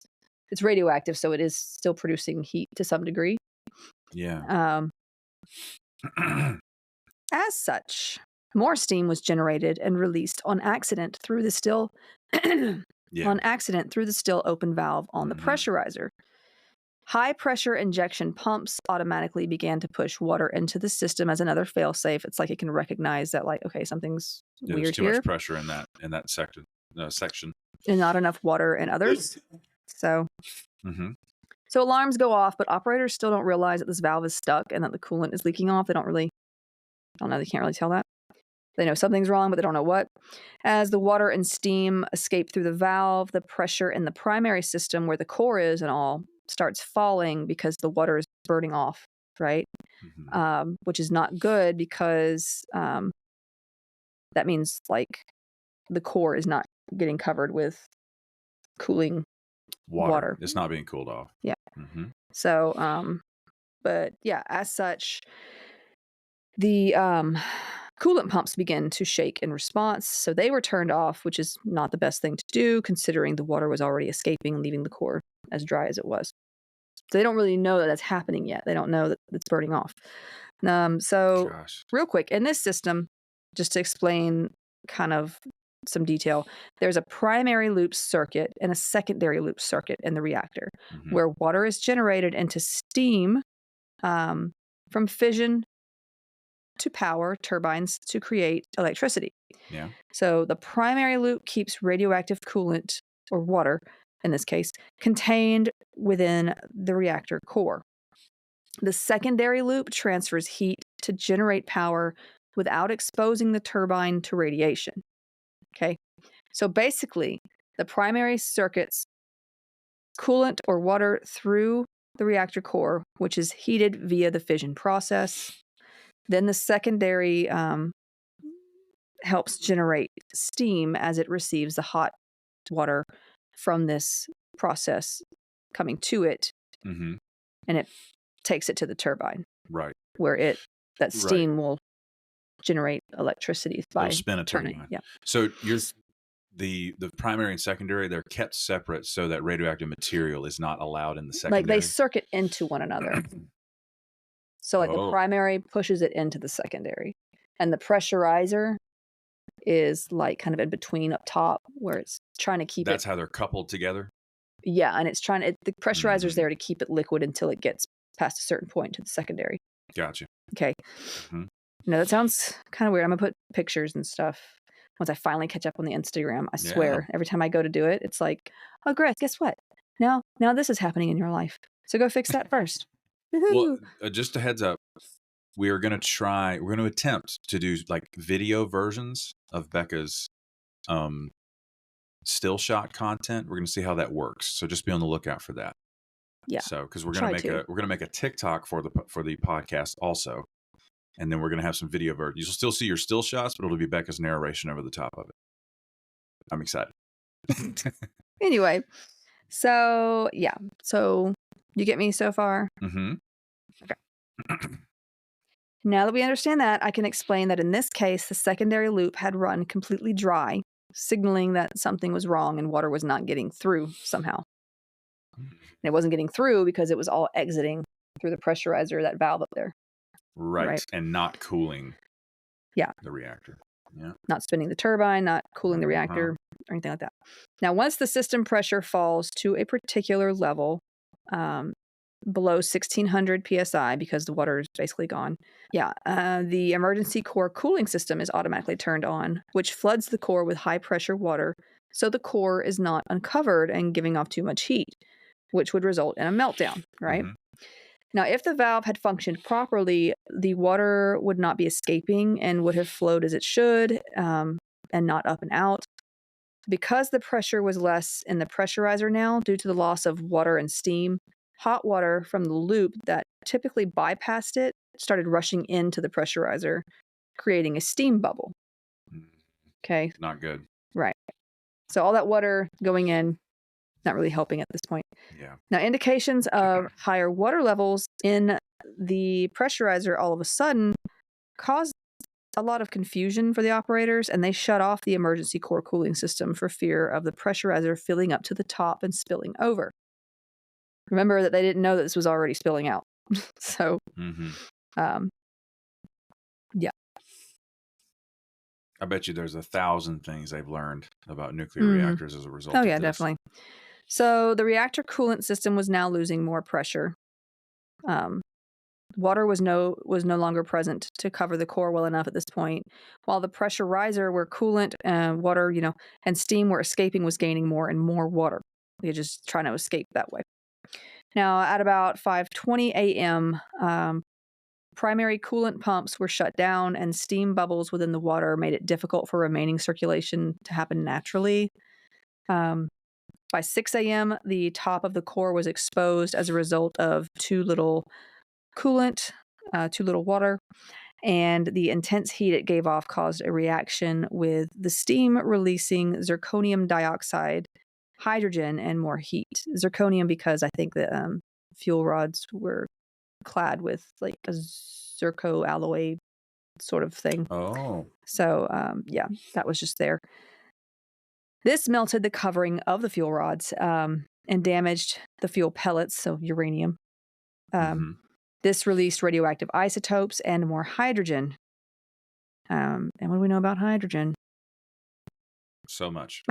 S2: radioactive, so it is still producing heat to some degree.
S1: Yeah.
S2: As such, more steam was generated and released on accident through the still open valve on the pressurizer. High pressure injection pumps automatically began to push water into the system as another failsafe. It's like it can recognize that, like, okay, something's weird
S1: there's too
S2: here.
S1: much pressure in that section.
S2: And not enough water in others. So so alarms go off, but operators still don't realize that this valve is stuck and that the coolant is leaking off. They don't know. They can't really tell that. They know something's wrong, but they don't know what. As the water and steam escape through the valve, the pressure in the primary system where the core is and all starts falling because the water is burning off, right? Which is not good because that means like the core is not getting covered with cooling water.
S1: It's not being cooled off.
S2: Yeah. So, but yeah, as such, the coolant pumps begin to shake in response. So they were turned off, which is not the best thing to do considering the water was already escaping and leaving the core as dry as it was. So they don't really know that that's happening yet. They don't know that it's burning off. So real quick, in this system, just to explain kind of some detail, there's a primary loop circuit and a secondary loop circuit in the reactor where water is generated into steam from fission to power turbines to create electricity.
S1: Yeah.
S2: So the primary loop keeps radioactive coolant or water in this case, contained within the reactor core. The secondary loop transfers heat to generate power without exposing the turbine to radiation. Okay, so basically, the primary circuits coolant or water through the reactor core, which is heated via the fission process. Then the secondary helps generate steam as it receives the hot water from this process coming to it,
S1: Mm-hmm.
S2: and it takes it to the turbine,
S1: Right.
S2: where that steam will generate electricity by
S1: It'll spin a
S2: turning.
S1: turbine.
S2: Yeah.
S1: So the primary and secondary, they're kept separate so that radioactive material is not allowed in the secondary.
S2: Like they circuit into one another. So like the primary pushes it into the secondary, and the pressurizer is like kind of in between up top where it's trying to keep
S1: That's how they're coupled together?
S2: Yeah, and it's trying to, the pressurizer's there to keep it liquid until it gets past a certain point to the secondary.
S1: Gotcha.
S2: Okay.
S1: Mm-hmm.
S2: No, that sounds kind of weird. I'm going to put pictures and stuff once I finally catch up on the Instagram. I swear, every time I go to do it, it's like, oh, Grace, guess what? Now this is happening in your life. So go fix that first.
S1: Well, just a heads up. We're going to attempt to do like video versions of Becca's still shot content. We're going to see how that works. So just be on the lookout for that.
S2: Yeah.
S1: So, because we're going to make a TikTok for the podcast also, and then we're going to have some video versions. You'll still see your still shots, but it'll be Becca's narration over the top of it. I'm excited.
S2: Anyway, so yeah, so you get me so far?
S1: Mm-hmm.
S2: Okay. Now that we understand that, I can explain that in this case, the secondary loop had run completely dry, signaling that something was wrong and water was not getting through somehow. And it wasn't getting through because it was all exiting through the pressurizer, that valve up there.
S1: Right. And not cooling the reactor. Yeah.
S2: Not spinning the turbine, not cooling the reactor, or anything like that. Now, once the system pressure falls to a particular level, below 1600 psi, because the water is basically gone, the emergency core cooling system is automatically turned on, which floods the core with high pressure water, so the core is not uncovered and giving off too much heat, which would result in a meltdown, right? Mm-hmm. Now, if the valve had functioned properly, the water would not be escaping and would have flowed as it should, and not up and out. Because the pressure was less in the pressurizer now, due to the loss of water and steam, hot water from the loop that typically bypassed it started rushing into the pressurizer, creating a steam bubble. Okay.
S1: Not good.
S2: Right. So all that water going in, not really helping at this point.
S1: Yeah.
S2: Now, indications of higher water levels in the pressurizer all of a sudden caused a lot of confusion for the operators, and they shut off the emergency core cooling system for fear of the pressurizer filling up to the top and spilling over. Remember that they didn't know that this was already spilling out. So, yeah.
S1: I bet you there's 1,000 things they've learned about nuclear reactors as a result of this.
S2: Oh, yeah, definitely. So the reactor coolant system was now losing more pressure. Water was no longer present to cover the core well enough at this point, while the pressurizer where coolant and water, and steam were escaping was gaining more and more water. They're just trying to escape that way. Now, at about 5:20 a.m., primary coolant pumps were shut down, and steam bubbles within the water made it difficult for remaining circulation to happen naturally. By 6 a.m., the top of the core was exposed as a result of too little coolant, too little water, and the intense heat it gave off caused a reaction with the steam releasing zirconium dioxide, hydrogen, and more heat. Zirconium because I think the fuel rods were clad with like a zirco alloy sort of thing.
S1: Oh.
S2: So, that was just there. This melted the covering of the fuel rods and damaged the fuel pellets, so uranium. This released radioactive isotopes and more hydrogen. And what do we know about hydrogen?
S1: So much.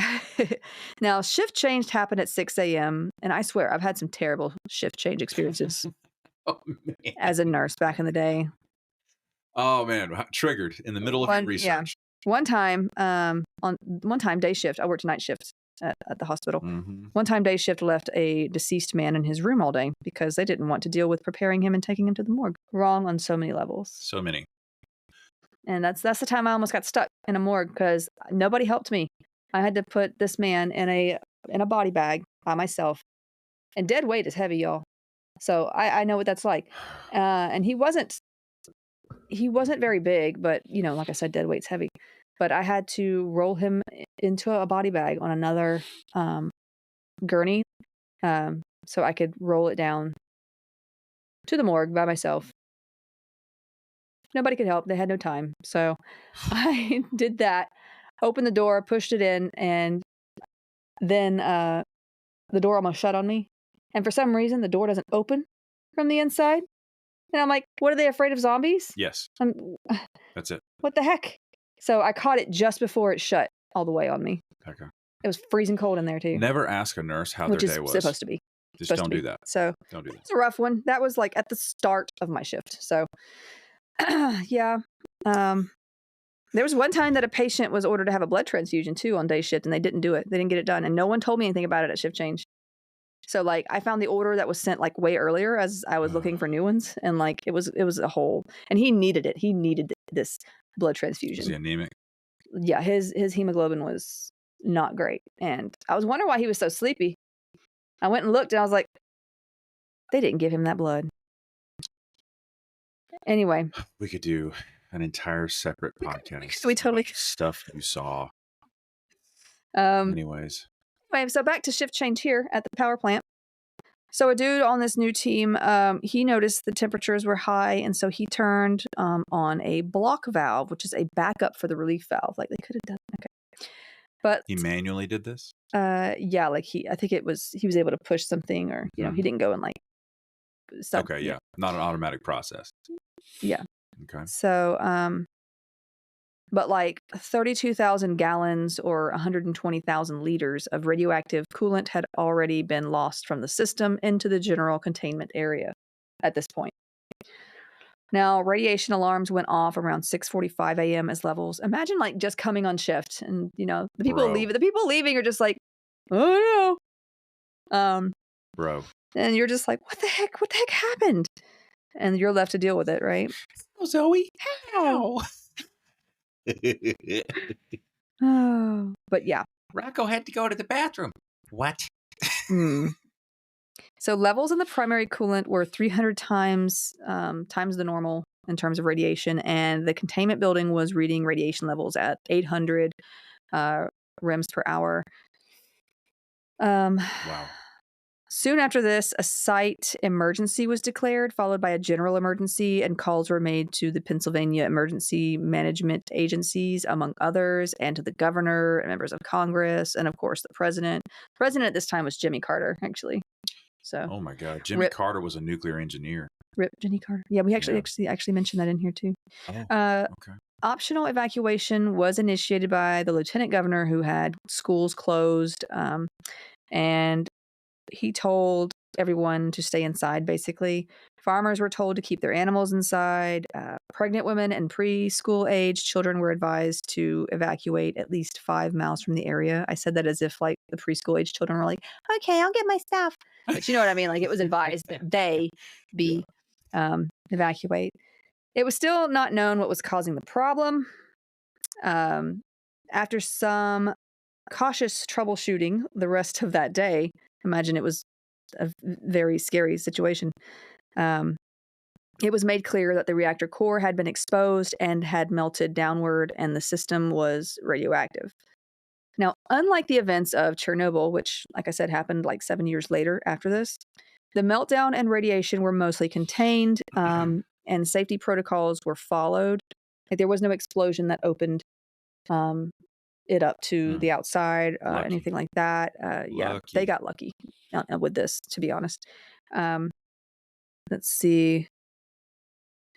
S2: Now, shift change happened at 6 a.m. And I swear, I've had some terrible shift change experiences as a nurse back in the day.
S1: Oh, man. Triggered in the middle of research.
S2: Yeah. One time, day shift, I worked night shift. at the hospital.
S1: Mm-hmm.
S2: One time, day shift left a deceased man in his room all day because they didn't want to deal with preparing him and taking him to the morgue. Wrong on so many levels.
S1: So many.
S2: And that's the time I almost got stuck in a morgue because nobody helped me. I had to put this man in a body bag by myself. And dead weight is heavy, y'all. So I know what that's like. And he wasn't very big, but like I said, dead weight's heavy. But I had to roll him into a body bag on another gurney, so I could roll it down to the morgue by myself. Nobody could help. They had no time. So I did that, opened the door, pushed it in, and then the door almost shut on me. And for some reason, the door doesn't open from the inside. And I'm like, what, are they afraid of zombies?
S1: Yes. That's it.
S2: What the heck? So I caught it just before it shut all the way on me.
S1: Okay.
S2: It was freezing cold in there, too.
S1: Never ask a nurse how their day was.
S2: Which is supposed to be.
S1: Just don't do that.
S2: So
S1: don't do that.
S2: It's a rough one. That was like at the start of my shift. So, yeah. There was one time that a patient was ordered to have a blood transfusion, too, on day shift, and they didn't do it. They didn't get it done. And no one told me anything about it at shift change. So, like, I found the order that was sent, like, way earlier as I was looking for new ones. And, like, it was a whole... And he needed it. He needed this blood transfusion.
S1: Was he anemic?
S2: Yeah, his hemoglobin was not great. And I was wondering why he was so sleepy. I went and looked, and I was like, they didn't give him that blood. Anyway.
S1: We could do an entire separate podcast.
S2: We totally...
S1: Stuff you saw.
S2: Anyways, so back to shift change here at the power plant. So a dude on this new team, he noticed the temperatures were high, and so he turned on a block valve, which is a backup for the relief valve. Like, they could have done... Okay. But... He
S1: manually did this?
S2: Yeah, like I think he was able to push something, or, he didn't go and, like...
S1: Stuff. Okay, yeah. Not an automatic process.
S2: Yeah.
S1: Okay.
S2: So, but like 32,000 gallons or 120,000 liters of radioactive coolant had already been lost from the system into the general containment area at this point. Now, radiation alarms went off around 6:45 a.m. as levels. Imagine like just coming on shift and, the people leaving are just like, oh no.
S1: Bro.
S2: And you're just like, what the heck happened? And you're left to deal with it, right?
S1: Oh, Zoe, how?
S2: Oh, but yeah.
S1: Rocco had to go to the bathroom. What?
S2: So levels in the primary coolant were 300 times the normal in terms of radiation, and the containment building was reading radiation levels at 800 rems per hour.
S1: Wow.
S2: Soon after this, a site emergency was declared, followed by a general emergency, and calls were made to the Pennsylvania emergency management agencies, among others, and to the governor and members of Congress, and of course the president. The president at this time was Jimmy Carter, actually. So,
S1: oh my God, Jimmy Carter was a nuclear engineer.
S2: Rip Jimmy Carter. Yeah, we actually mentioned that in here too.
S1: Oh, okay.
S2: Optional evacuation was initiated by the lieutenant governor, who had schools closed, and he told everyone to stay inside, basically. Farmers were told to keep their animals inside. Pregnant women and preschool age children were advised to evacuate at least 5 miles from the area. I said that as if like the preschool age children were like, okay, I'll get my stuff. But you know what I mean? Like, it was advised that they be evacuate. It was still not known what was causing the problem. After some cautious troubleshooting the rest of that day, imagine it was a very scary situation. It was made clear that the reactor core had been exposed and had melted downward, and the system was radioactive. Now, unlike the events of Chernobyl, which, like I said, happened like 7 years later after this, the meltdown and radiation were mostly contained, and safety protocols were followed. Like, there was no explosion that opened it up to the outside, anything like that. Yeah, they got lucky with this, to be honest. Let's see.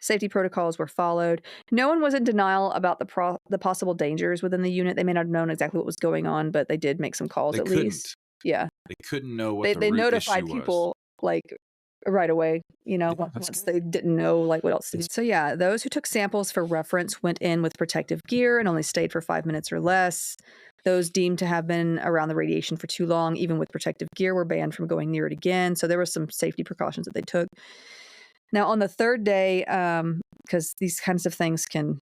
S2: Safety protocols were followed. No one was in denial about the possible dangers within the unit. They may not have known exactly what was going on, but they did make some calls at least. Yeah.
S1: They couldn't know what
S2: they notified
S1: issue
S2: people
S1: was.
S2: like right away, you know,
S1: Yeah, that's
S2: once
S1: good.
S2: they didn't know like what else to do. So yeah, those who took samples for reference went in with protective gear and only stayed for 5 minutes or less. Those deemed to have been around the radiation for too long, even with protective gear, were banned from going near it again. So there were some safety precautions that they took. Now on the third day, because these kinds of things can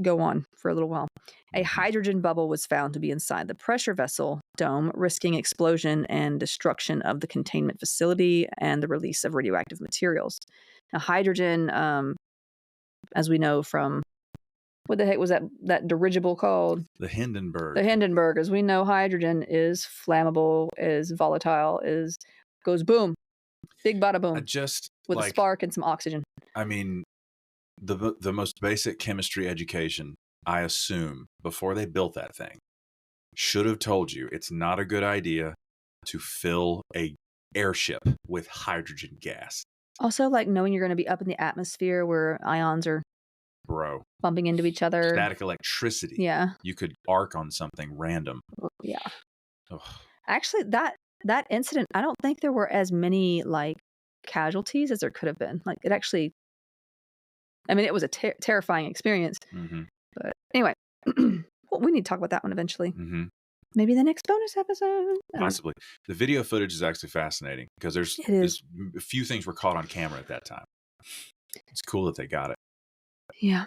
S2: go on for a little while, a hydrogen bubble was found to be inside the pressure vessel dome, risking explosion and destruction of the containment facility and the release of radioactive materials. Now, hydrogen, as we know from what the heck was that dirigible called?
S1: The Hindenburg.
S2: The Hindenburg. As we know, hydrogen is flammable, is volatile, goes boom, big bada boom, with a spark and some oxygen.
S1: I mean, the most basic chemistry education, I assume, before they built that thing, should have told you it's not a good idea to fill a airship with hydrogen gas.
S2: Also, like knowing you're going to be up in the atmosphere where ions are bumping into each other.
S1: Static electricity.
S2: Yeah.
S1: You could arc on something random.
S2: Yeah.
S1: Ugh.
S2: Actually, that incident, I don't think there were as many like casualties as there could have been. Like it actually, I mean, it was a terrifying experience.
S1: Mm-hmm.
S2: But anyway, well, we need to talk about that one eventually.
S1: Mm-hmm.
S2: Maybe the next bonus episode.
S1: Possibly. The video footage is actually fascinating because there's a few things were caught on camera at that time. It's cool that they got it.
S2: Yeah.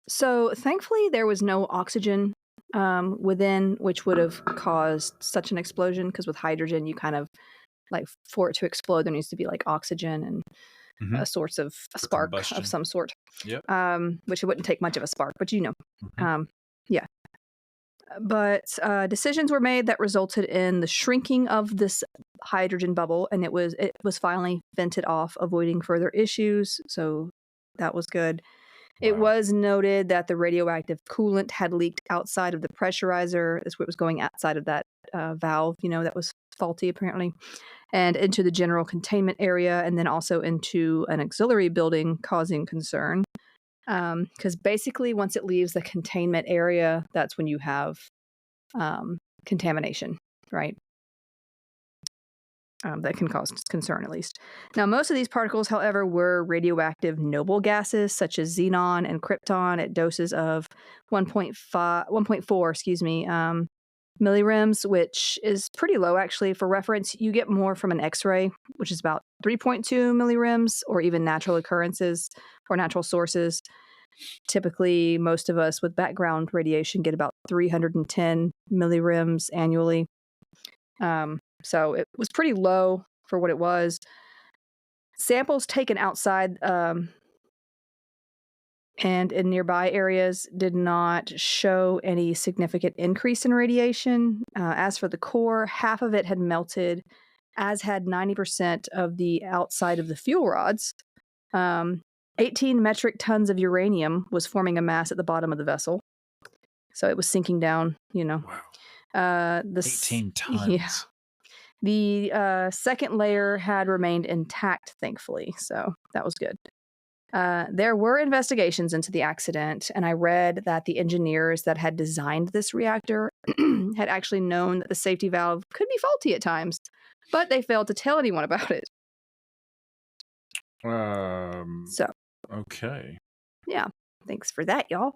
S2: So thankfully, there was no oxygen within, which would have caused such an explosion. Because with hydrogen, you kind of like for it to explode, there needs to be like oxygen and a source of a spark combustion of some sort.
S1: Yep.
S2: Which it wouldn't take much of a spark, but you know, yeah. But decisions were made that resulted in the shrinking of this hydrogen bubble, and it was finally vented off, avoiding further issues. So that was good. Wow. It was noted that the radioactive coolant had leaked outside of the pressurizer. That's what was going outside of that valve, you know, that was faulty apparently, and into the general containment area, and then also into an auxiliary building, causing concern. Because basically once it leaves the containment area, that's when you have contamination, right? That can cause concern, at least. Now, most of these particles, however, were radioactive noble gases, such as xenon and krypton, at doses of 1.4, millirems, which is pretty low, actually. For reference, you get more from an X-ray, which is about 3.2 millirems, or even natural occurrences or natural sources. Typically, most of us with background radiation get about 310 millirems annually. So it was pretty low for what it was. Samples taken outside and in nearby areas did not show any significant increase in radiation. As for the core, half of it had melted, as had 90% of the outside of the fuel rods. 18 metric tons of uranium was forming a mass at the bottom of the vessel. So it was sinking down, you know.
S1: Wow. 18 tons.
S2: Yeah. The second layer had remained intact, thankfully, so that was good. There were investigations into the accident, and I read that the engineers that had designed this reactor had actually known that the safety valve could be faulty at times, but they failed to tell anyone about it. So.
S1: Okay.
S2: Yeah. Thanks for that, y'all.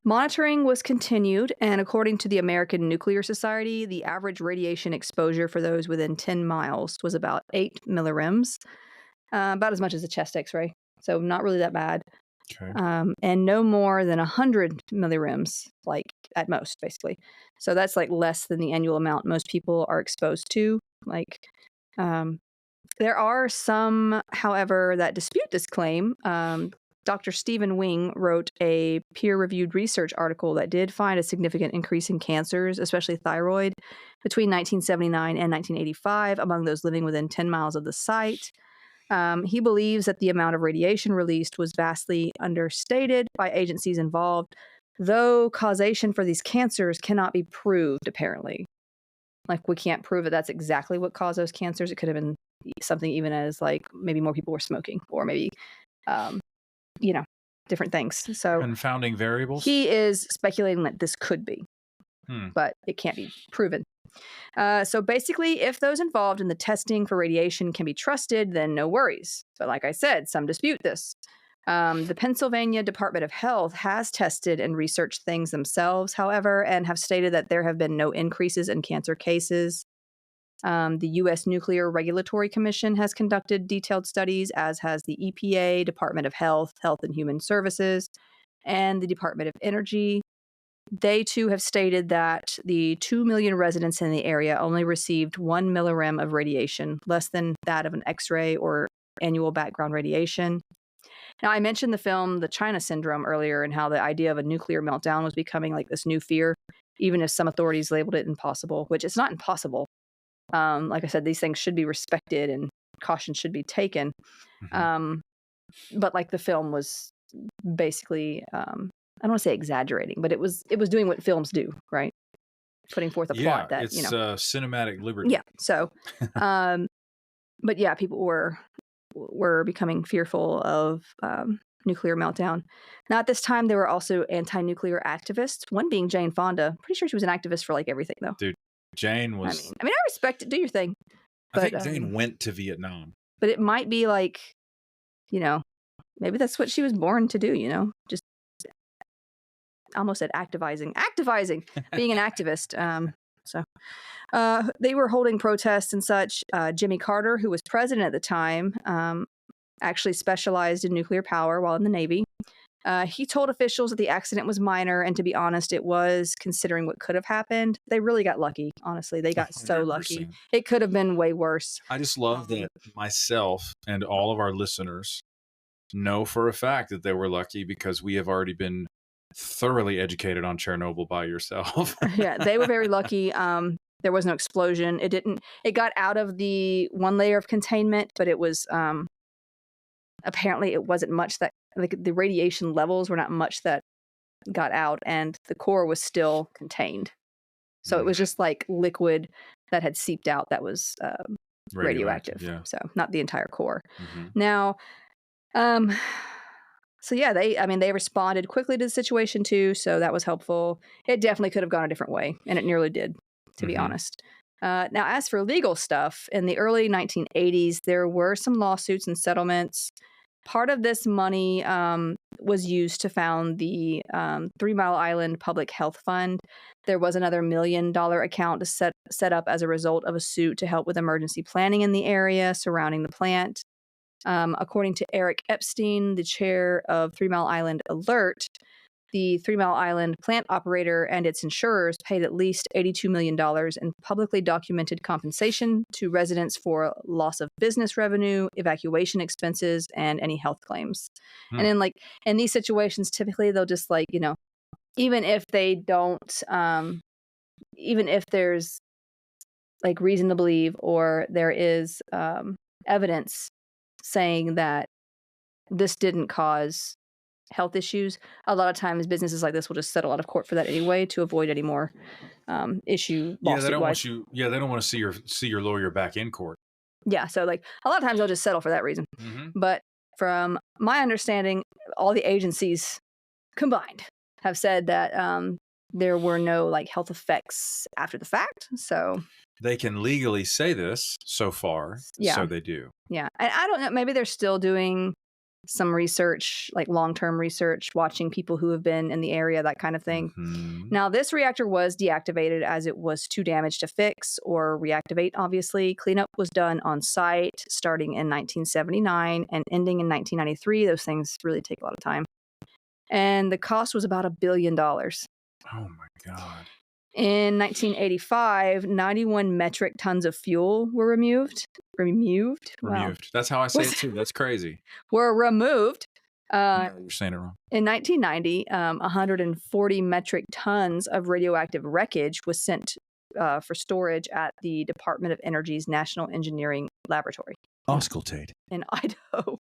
S2: Monitoring was continued, and according to the American Nuclear Society, the average radiation exposure for those within 10 miles was about 8 millirems, about as much as a chest X-ray, so not really that bad.
S1: Okay.
S2: And no more than 100 millirems, like at most, basically. So that's like less than the annual amount most people are exposed to. Like, there are some, however, that dispute this claim. Dr. Stephen Wing wrote a peer-reviewed research article that did find a significant increase in cancers, especially thyroid, between 1979 and 1985 among those living within 10 miles of the site. He believes that the amount of radiation released was vastly understated by agencies involved, though causation for these cancers cannot be proved, apparently. Like, we can't prove that that's exactly what caused those cancers. It could have been something even as, like, maybe more people were smoking, or maybe... you know, different things. So
S1: confounding variables.
S2: He is speculating that this could be, but it can't be proven. So basically, if those involved in the testing for radiation can be trusted, then no worries. But like I said, some dispute this. The Pennsylvania Department of Health has tested and researched things themselves, however, and have stated that there have been no increases in cancer cases. The U.S. Nuclear Regulatory Commission has conducted detailed studies, as has the EPA, Department of Health, Health and Human Services, and the Department of Energy. They too have stated that the 2 million residents in the area only received 1 millirem of radiation, less than that of an X-ray or annual background radiation. Now, I mentioned the film The China Syndrome earlier and how the idea of a nuclear meltdown was becoming like this new fear, even if some authorities labeled it impossible, which it's not impossible. Like I said, these things should be respected and caution should be taken. But like the film was basically, I don't want to say exaggerating, but it was doing what films do, right? Putting forth a plot that,
S1: it's cinematic liberty.
S2: Yeah. So, but yeah, people were becoming fearful of nuclear meltdown. Now, at this time, there were also anti-nuclear activists, one being Jane Fonda. Pretty sure she was an activist for like everything, though.
S1: Dude, Jane was...
S2: I mean, I respect it. Do your thing. But,
S1: I think Jane went to Vietnam.
S2: But it might be like, maybe that's what she was born to do, just almost said activizing, being an activist. So they were holding protests and such. Jimmy Carter, who was president at the time, actually specialized in nuclear power while in the Navy. He told officials that the accident was minor, and to be honest, it was, considering what could have happened. They really got lucky, honestly. They got 100%. So lucky. It could have been way worse.
S1: I just love that myself and all of our listeners know for a fact that they were lucky, because we have already been thoroughly educated on Chernobyl by yourself.
S2: Yeah, they were very lucky. There was no explosion. It got out of the one layer of containment, but it was, apparently it wasn't much that, like, the radiation levels were not much that got out, and the core was still contained. So it was just like liquid that had seeped out that was radioactive. Yeah. So not the entire core. Now, so yeah, they responded quickly to the situation too, so that was helpful. It definitely could have gone a different way, and it nearly did, to be honest. Now, as for legal stuff, in the early 1980s, there were some lawsuits and settlements. Part of this money was used to found the 3 Mile Island Public Health Fund. There was another $1 million account to set up as a result of a suit to help with emergency planning in the area surrounding the plant. According to Eric Epstein, the chair of 3 Mile Island Alert, the 3 Mile Island plant operator and its insurers paid at least $82 million in publicly documented compensation to residents for loss of business revenue, evacuation expenses, and any health claims. And then, in these situations, typically they'll just even if they don't, even if there's reason to believe, or there is evidence saying that this didn't cause health issues, a lot of times businesses like this will just settle out of court for that anyway to avoid any more issue.
S1: Yeah, they don't want you. Yeah, they don't want to see your lawyer back in court.
S2: Yeah, so a lot of times they'll just settle for that reason. But from my understanding, all the agencies combined have said that there were no health effects after the fact. So
S1: they can legally say this so far. Yeah. So they do.
S2: Yeah, and I don't know. Maybe they're still doing some research, long-term research, watching people who have been in the area, that kind of thing. Now, this reactor was deactivated as it was too damaged to fix or reactivate, obviously. Cleanup was done on site starting in 1979 and ending in 1993. Those things really take a lot of time. And the cost was about $1 billion.
S1: Oh, my God.
S2: In 1985, 91 metric tons of fuel were removed. Removed? Wow.
S1: That's how I say it too. That's crazy.
S2: Were removed.
S1: You're saying it wrong.
S2: In 1990, 140 metric tons of radioactive wreckage was sent for storage at the Department of Energy's National Engineering Laboratory.
S1: Auscultate.
S2: In Idaho.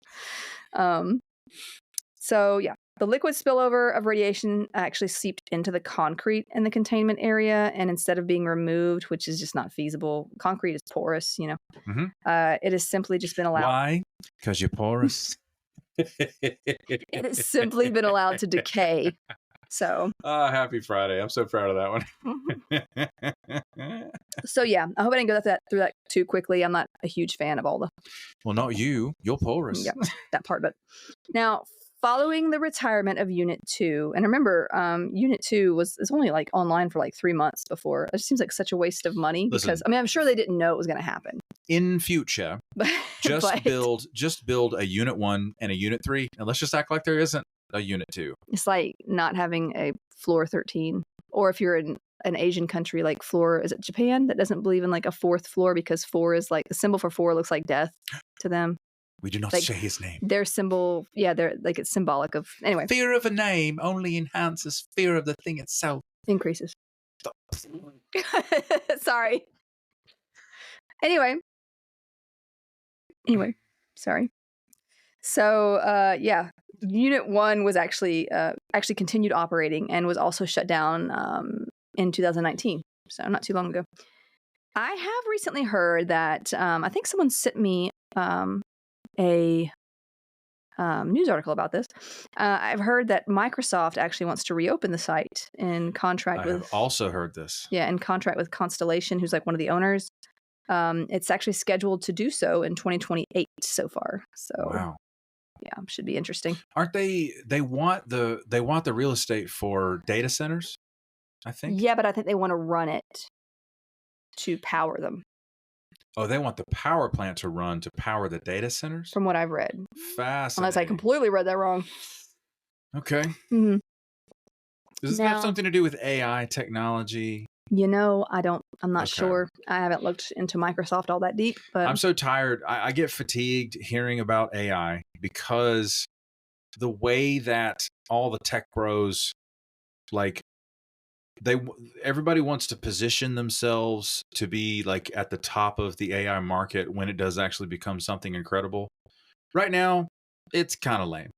S2: So, yeah. The liquid spillover of radiation actually seeped into the concrete in the containment area, and instead of being removed, which is just not feasible, concrete is porous, it has simply just been allowed.
S1: Why? Because you're porous.
S2: It has simply been allowed to decay So,
S1: Happy Friday. I'm so proud of that one.
S2: so yeah, I hope I didn't go through that too quickly. I'm not a huge fan of all the
S1: Well, not you. You'll Polaris.
S2: yeah, that part. But now, following the retirement of Unit 2, and remember, Unit 2 was only like online for like 3 months before. It seems like such a waste of money because
S1: Listen,
S2: I mean, I'm sure they didn't know it was going to happen.
S1: In future,
S2: But
S1: just build a Unit 1 and a Unit 3, and let's just act like there isn't a Unit 2.
S2: It's like not having a floor 13, or if you're in an Asian country like floor, is it Japan, that doesn't believe in like a 4th floor because 4 is like the symbol for 4 looks like death to them.
S1: We do not
S2: Like,
S1: say his name.
S2: Their symbol, yeah, they're like it's symbolic of anyway.
S1: Fear of a name only enhances fear of the thing itself.
S2: Increases. Sorry. Anyway, sorry. So yeah, Unit 1 was actually continued operating and was also shut down in 2019, so not too long ago. I have recently heard that I think someone sent me a news article about this. I've heard that Microsoft actually wants to reopen the site in contract with.
S1: I have also heard this.
S2: Yeah, in contract with Constellation, who's like one of the owners. It's actually scheduled to do so in 2028 so far. So
S1: wow.
S2: Yeah, should be interesting.
S1: Aren't they? They want the real estate for data centers, I think.
S2: Yeah, but I think they want to run it to power them.
S1: Oh, they want the power plant to run to power the data centers?
S2: From what I've read.
S1: Fascinating.
S2: Unless I completely read that wrong.
S1: Okay.
S2: Mm-hmm.
S1: Does this have something to do with AI technology?
S2: You know, I'm not sure. I haven't looked into Microsoft all that deep, but
S1: I'm so tired. I get fatigued hearing about AI because the way that all the tech bros, like, everybody wants to position themselves to be like at the top of the AI market when it does actually become something incredible. Right now, it's kind of lame.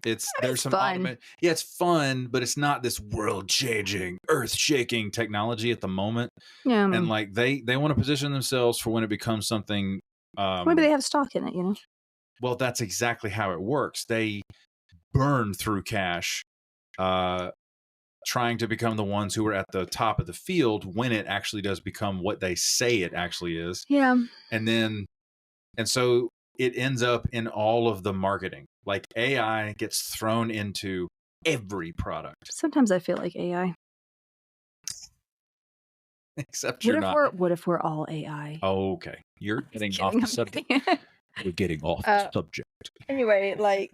S1: There's some
S2: fun.
S1: Yeah, it's fun, but it's not this world-changing, earth-shaking technology at the moment.
S2: Yeah,
S1: and like they want to position themselves for when it becomes something.
S2: Maybe they have stock in it, you know.
S1: Well, that's exactly how it works. They burn through cash, trying to become the ones who are at the top of the field when it actually does become what they say it actually is.
S2: Yeah.
S1: And so it ends up in all of the marketing. Like AI gets thrown into every product.
S2: Sometimes I feel like AI.
S1: Except you're not.
S2: What if we're all AI?
S1: Oh, okay. You're getting off the subject. We're getting off the subject.
S2: Anyway, like,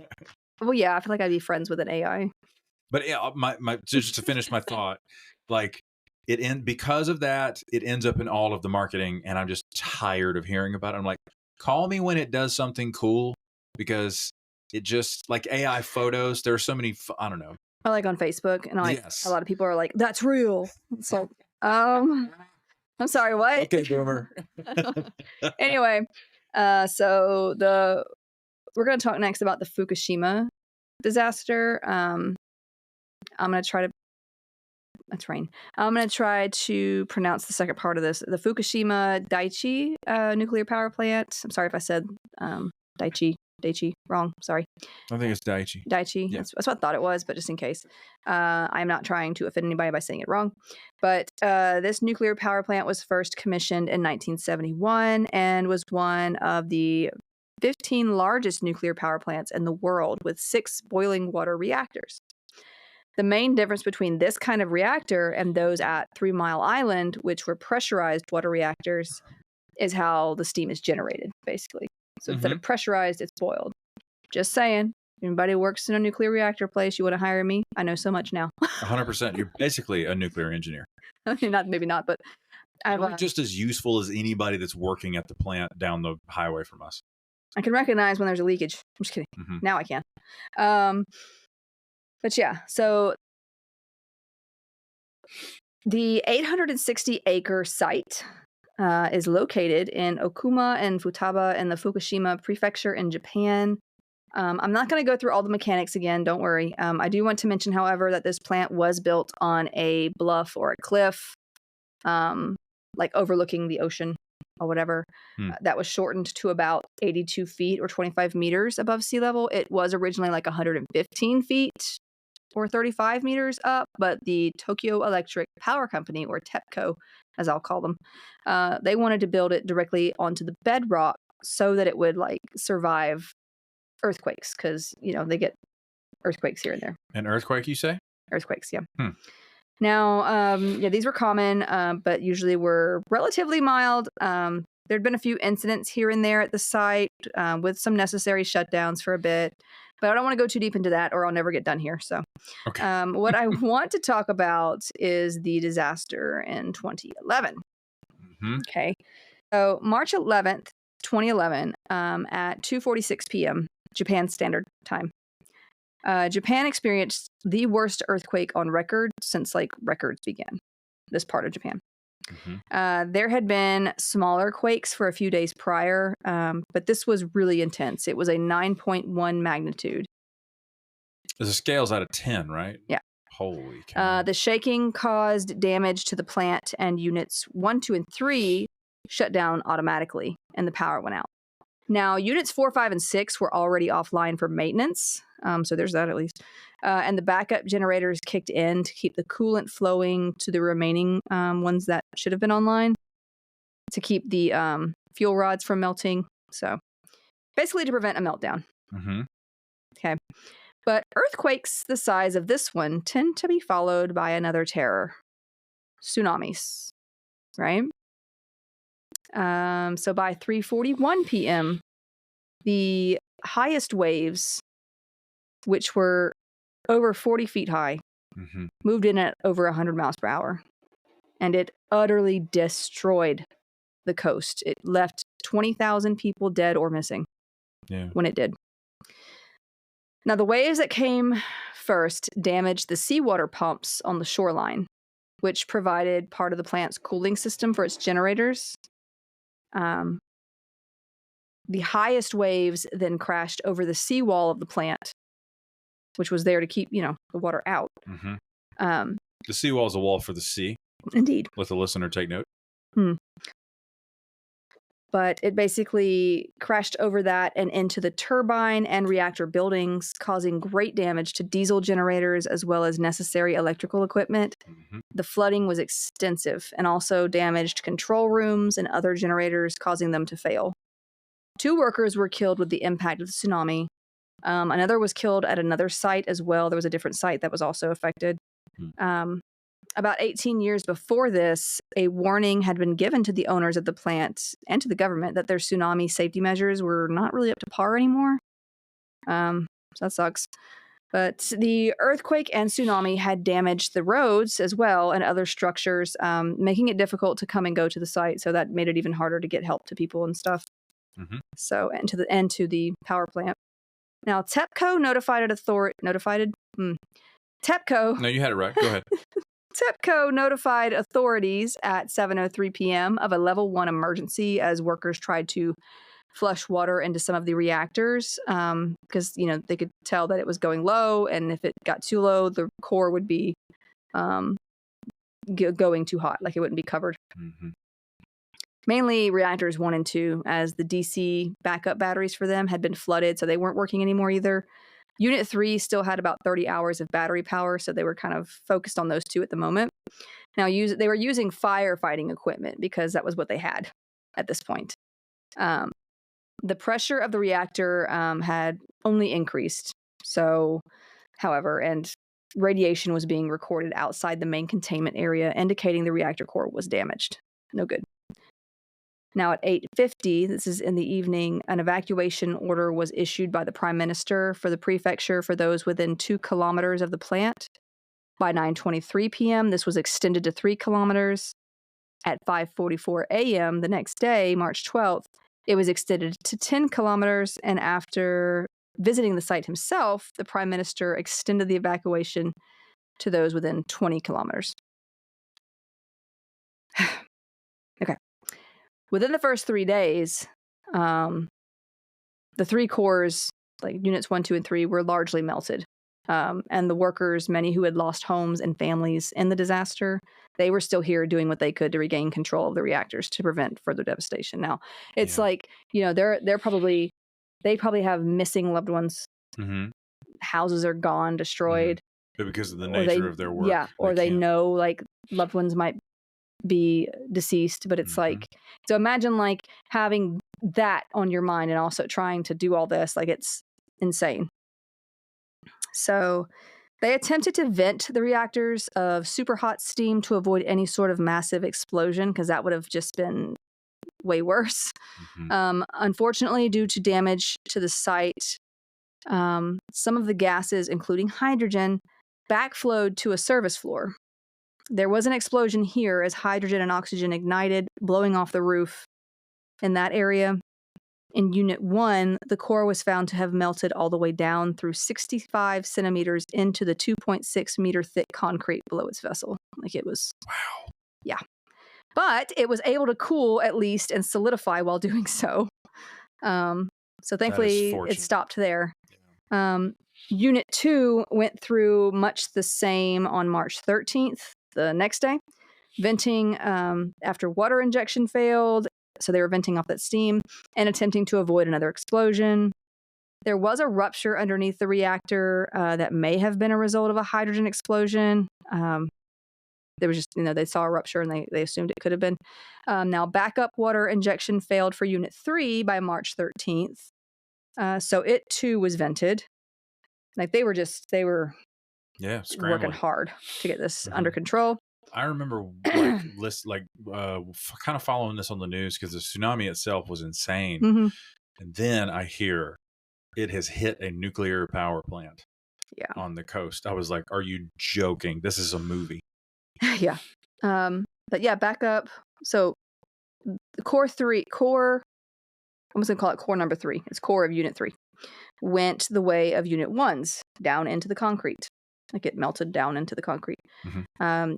S2: well, yeah, I feel like I'd be friends with an AI.
S1: But yeah, just to finish my thought, like because of that, it ends up in all of the marketing, and I'm just tired of hearing about it. I'm like, call me when it does something cool, because it just like AI photos. There are so many. I don't know.
S2: I like on Facebook, and like
S1: yes.
S2: a lot of people are like, "That's real." So, I'm sorry, what?
S1: Okay, boomer.
S2: Anyway, so we're gonna talk next about the Fukushima disaster. I'm gonna try to. That's rain. I'm gonna try to pronounce the second part of this. The Fukushima Daiichi nuclear power plant. I'm sorry if I said Daiichi wrong. Sorry.
S1: I think it's Daiichi.
S2: Daiichi. Yeah. That's what I thought it was, but just in case. I'm not trying to offend anybody by saying it wrong. But this nuclear power plant was first commissioned in 1971 and was one of the 15 largest nuclear power plants in the world, with 6 boiling water reactors. The main difference between this kind of reactor and those at 3 Mile Island, which were pressurized water reactors, is how the steam is generated, basically. So instead of pressurized, it's boiled. Just saying. Anybody who works in a nuclear reactor place, you want to hire me? I know so much now.
S1: 100%. You're basically a nuclear engineer.
S2: Maybe not, but
S1: I'm just as useful as anybody that's working at the plant down the highway from us.
S2: I can recognize when there's a leakage. I'm just kidding. Now I can. But yeah, so the 860-acre site is located in Okuma and Futaba in the Fukushima prefecture in Japan. I'm not going to go through all the mechanics again, don't worry. I do want to mention, however, that this plant was built on a bluff or a cliff, like overlooking the ocean or whatever, that was shortened to about 82 feet or 25 meters above sea level. It was originally like 115 feet or 35 meters up, but the Tokyo Electric Power Company, or TEPCO, as I'll call them, they wanted to build it directly onto the bedrock so that it would like survive earthquakes, because they get earthquakes here and there.
S1: An earthquake, you say?
S2: Earthquakes, yeah. Now, these were common, but usually were relatively mild. There'd been a few incidents here and there at the site with some necessary shutdowns for a bit, but I don't want to go too deep into that or I'll never get done here. So
S1: Okay.
S2: what I want to talk about is the disaster in 2011. Okay. So March 11th, 2011, at 2:46 p.m. Japan Standard Time. Japan experienced the worst earthquake on record since records began. This part of Japan. There had been smaller quakes for a few days prior, but this was really intense. It was a 9.1 magnitude.
S1: The scale's out of 10, right?
S2: Yeah.
S1: Holy cow.
S2: The shaking caused damage to the plant, and units 1, 2, and 3 shut down automatically, and the power went out. Now, units 4, 5, and 6 were already offline for maintenance, so there's that at least. And the backup generators kicked in to keep the coolant flowing to the remaining ones that should have been online, to keep the fuel rods from melting. So basically to prevent a meltdown. Okay. But earthquakes the size of this one tend to be followed by another terror: tsunamis, right? So by 3:41 p.m., the highest waves, which were over 40 feet high, moved in at over 100 miles per hour. And it utterly destroyed the coast. It left 20,000 people dead or missing when it did. Now, the waves that came first damaged the seawater pumps on the shoreline, which provided part of the plant's cooling system for its generators. The highest waves then crashed over the seawall of the plant, which was there to keep, the water out.
S1: The seawall is a wall for the sea.
S2: Indeed.
S1: Let the listener take note.
S2: But it basically crashed over that and into the turbine and reactor buildings, causing great damage to diesel generators as well as necessary electrical equipment. The flooding was extensive and also damaged control rooms and other generators, causing them to fail. 2 workers were killed with the impact of the tsunami. Another was killed at another site as well. There was a different site that was also affected. About 18 years before this, a warning had been given to the owners of the plant and to the government that their tsunami safety measures were not really up to par anymore. So that sucks. But the earthquake and tsunami had damaged the roads as well and other structures, making it difficult to come and go to the site. So that made it even harder to get help to people and stuff. So, and to the power plant. Now, TEPCO TEPCO.
S1: No, you had it right. Go ahead.
S2: TEPCO notified authorities at 7:03 p.m. of a level 1 emergency as workers tried to flush water into some of the reactors, because they could tell that it was going low, and if it got too low, the core would be going too hot, like it wouldn't be covered. Mainly reactors 1 and 2, as the DC backup batteries for them had been flooded, so they weren't working anymore either. Unit 3 still had about 30 hours of battery power, so they were kind of focused on those 2 at the moment. Now, they were using firefighting equipment because that was what they had at this point. The pressure of the reactor had only increased. So, however, and radiation was being recorded outside the main containment area, indicating the reactor core was damaged. No good. Now at 8:50, this is in the evening, an evacuation order was issued by the Prime Minister for the prefecture for those within 2 kilometers of the plant. By 9:23 p.m., this was extended to 3 kilometers. At 5:44 a.m. the next day, March 12th, it was extended to 10 kilometers, and after visiting the site himself, the Prime Minister extended the evacuation to those within 20 kilometers. Okay. Within the first 3 days, the 3 cores, like units 1, 2, and 3, were largely melted. And the workers, many who had lost homes and families in the disaster, they were still here doing what they could to regain control of the reactors to prevent further devastation. Now, it's they probably have missing loved ones. Houses are gone, destroyed.
S1: But because of the
S2: or they,
S1: nature of their work.
S2: yeah, or they
S1: can't.
S2: know like loved ones might be deceased, but it's like, so imagine like having that on your mind and also trying to do all this, like it's insane. So they attempted to vent the reactors of super hot steam to avoid any sort of massive explosion, because that would have just been way worse. Unfortunately, due to damage to the site, some of the gases, including hydrogen, backflowed to a service floor. There was an explosion here as hydrogen and oxygen ignited, blowing off the roof in that area. In Unit 1, the core was found to have melted all the way down through 65 centimeters into the 2.6 meter thick concrete below its vessel. Like it was...
S1: Wow.
S2: Yeah. But it was able to cool at least and solidify while doing so. So thankfully, it stopped there. Yeah. Unit 2 went through much the same on March 13th, the next day, venting after water injection failed. So they were venting off that steam and attempting to avoid another explosion. There was a rupture underneath the reactor that may have been a result of a hydrogen explosion. There was just, they saw a rupture and they assumed it could have been. Now, backup water injection failed for Unit 3 by March 13th. So it too was vented. Like they were working hard to get this under control.
S1: I remember kind of following this on the news because the tsunami itself was insane. And then I hear it has hit a nuclear power plant on the coast. I was like, are you joking? This is a movie.
S2: Yeah. But yeah, back up. So the core, I'm just going to call it core number 3. It's core of Unit 3. Went the way of Unit 1's down into the concrete. Like it melted down into the concrete.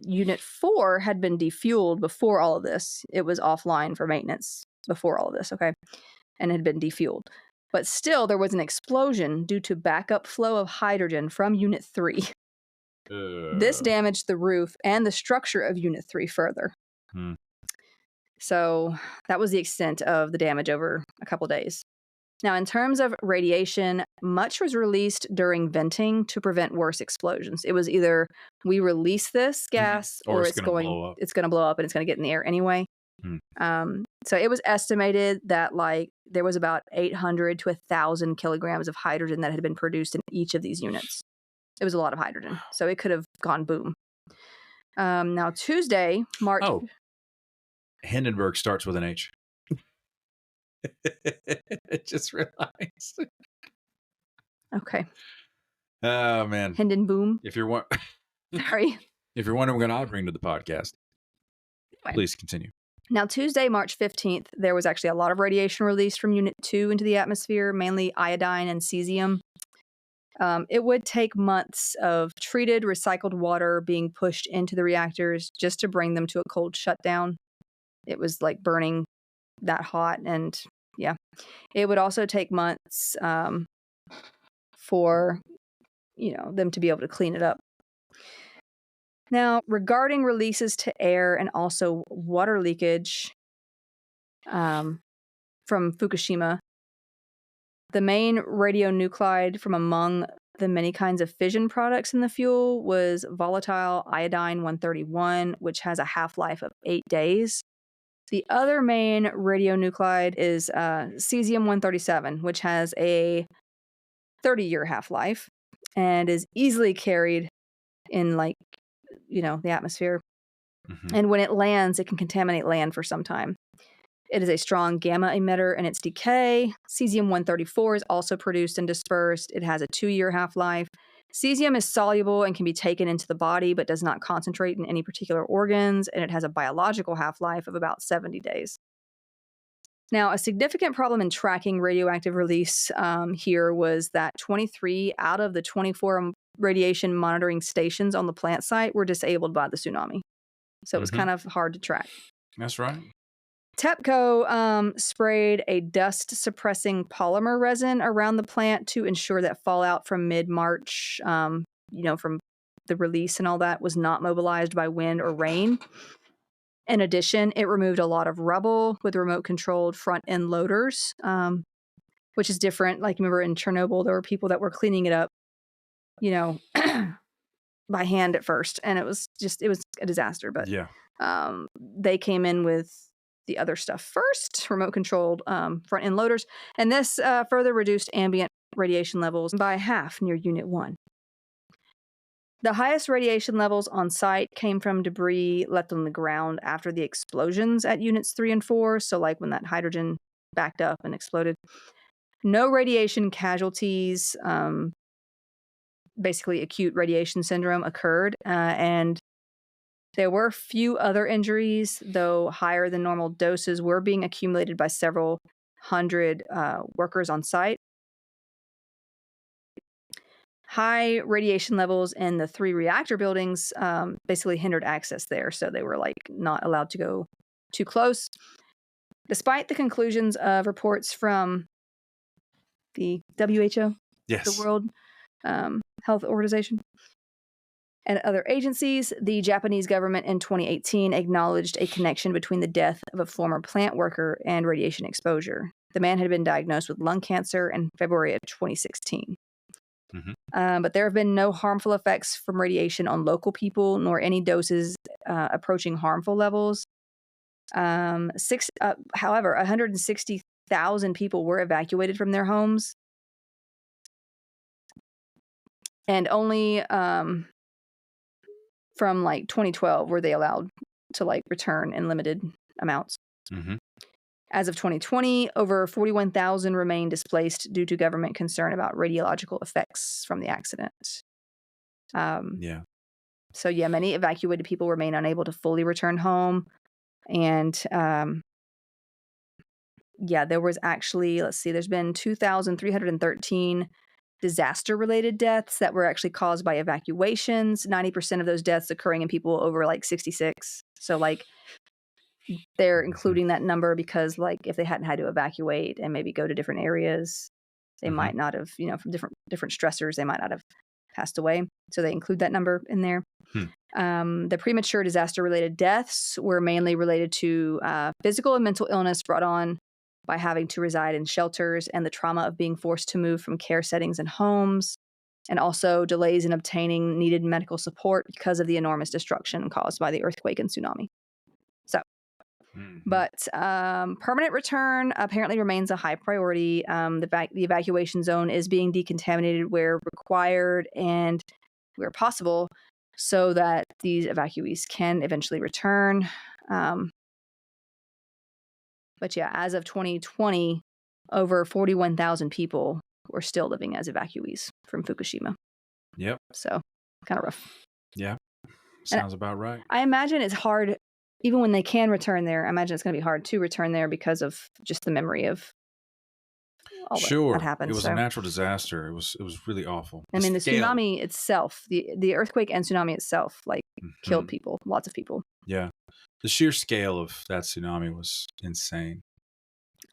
S2: Unit 4 had been defueled before all of this. It was offline for maintenance before all of this, okay? And had been defueled. But still, there was an explosion due to backup flow of hydrogen from Unit 3. This damaged the roof and the structure of Unit 3 further. So that was the extent of the damage over a couple days. Now, in terms of radiation, much was released during venting to prevent worse explosions. It was either we release this gas or it's going to blow up and it's going to get in the air anyway. So it was estimated that like there was about 800 to 1,000 kilograms of hydrogen that had been produced in each of these units. It was a lot of hydrogen, so it could have gone boom. Now, Tuesday, March... Oh,
S1: Hindenburg starts with an H. I just realized.
S2: Okay.
S1: Oh, man.
S2: Hindenboom.
S1: If you're
S2: Sorry.
S1: If you're wondering what I bring to the podcast, please continue.
S2: Now, Tuesday, March 15th, there was actually a lot of radiation released from Unit 2 into the atmosphere, mainly iodine and cesium. It would take months of treated, recycled water being pushed into the reactors just to bring them to a cold shutdown. It was like burning that hot, and yeah. It would also take months for, them to be able to clean it up. Now, regarding releases to air and also water leakage from Fukushima, the main radionuclide from among the many kinds of fission products in the fuel was volatile iodine-131, which has a half-life of 8 days. The other main radionuclide is cesium-137, which has a 30-year half-life and is easily carried in, the atmosphere. And when it lands, it can contaminate land for some time. It is a strong gamma emitter in its decay. Cesium-134 is also produced and dispersed. It has a 2-year half-life. Cesium is soluble and can be taken into the body, but does not concentrate in any particular organs, and it has a biological half-life of about 70 days. Now, a significant problem in tracking radioactive release here was that 23 out of the 24 radiation monitoring stations on the plant site were disabled by the tsunami. So it was kind of hard to track.
S1: That's right.
S2: TEPCO sprayed a dust-suppressing polymer resin around the plant to ensure that fallout from mid-March, from the release and all that, was not mobilized by wind or rain. In addition, it removed a lot of rubble with remote-controlled front-end loaders, which is different. Like, remember in Chernobyl, there were people that were cleaning it up, by hand at first, and it was a disaster. But
S1: Yeah.
S2: they came in with the other stuff first, remote controlled front end loaders, and this further reduced ambient radiation levels by half near Unit 1. The highest radiation levels on site came from debris left on the ground after the explosions at Units 3 and 4, so like when that hydrogen backed up and exploded. No radiation casualties, basically acute radiation syndrome, occurred, and there were few other injuries, though higher than normal doses were being accumulated by several hundred workers on site. High radiation levels in the 3 reactor buildings basically hindered access there, so they were like not allowed to go too close. Despite the conclusions of reports from the WHO,
S1: Yes.
S2: the World Health Organization, and other agencies, the Japanese government in 2018 acknowledged a connection between the death of a former plant worker and radiation exposure. The man had been diagnosed with lung cancer in February of 2016. But there have been no harmful effects from radiation on local people, nor any doses approaching harmful levels. However, 160,000 people were evacuated from their homes. And only from like 2012 were they allowed to like return in limited amounts. As of 2020, over 41,000 remain displaced due to government concern about radiological effects from the accident. So yeah, many evacuated people remain unable to fully return home. And there was actually, there's been 2,313 disaster-related deaths that were actually caused by evacuations. 90% of those deaths occurring in people over like 66. So like they're including that number because like if they hadn't had to evacuate and maybe go to different areas, they might not have, from different stressors, they might not have passed away. So they include that number in there. The premature disaster-related deaths were mainly related to physical and mental illness brought on by having to reside in shelters and the trauma of being forced to move from care settings and homes, and also delays in obtaining needed medical support because of the enormous destruction caused by the earthquake and tsunami. So, but permanent return apparently remains a high priority. The evacuation zone is being decontaminated where required and where possible so that these evacuees can eventually return. But yeah, as of 2020, over 41,000 people were still living as evacuees from Fukushima.
S1: Yep.
S2: So kind of rough.
S1: Yeah. Sounds about right.
S2: I imagine it's hard, even when they can return there, I imagine it's going to be hard to return there because of just the memory of all that happened.
S1: It was a natural disaster. It was really awful.
S2: I mean, the tsunami itself, the earthquake and tsunami itself, like killed people, lots of people.
S1: Yeah. The sheer scale of that tsunami was insane.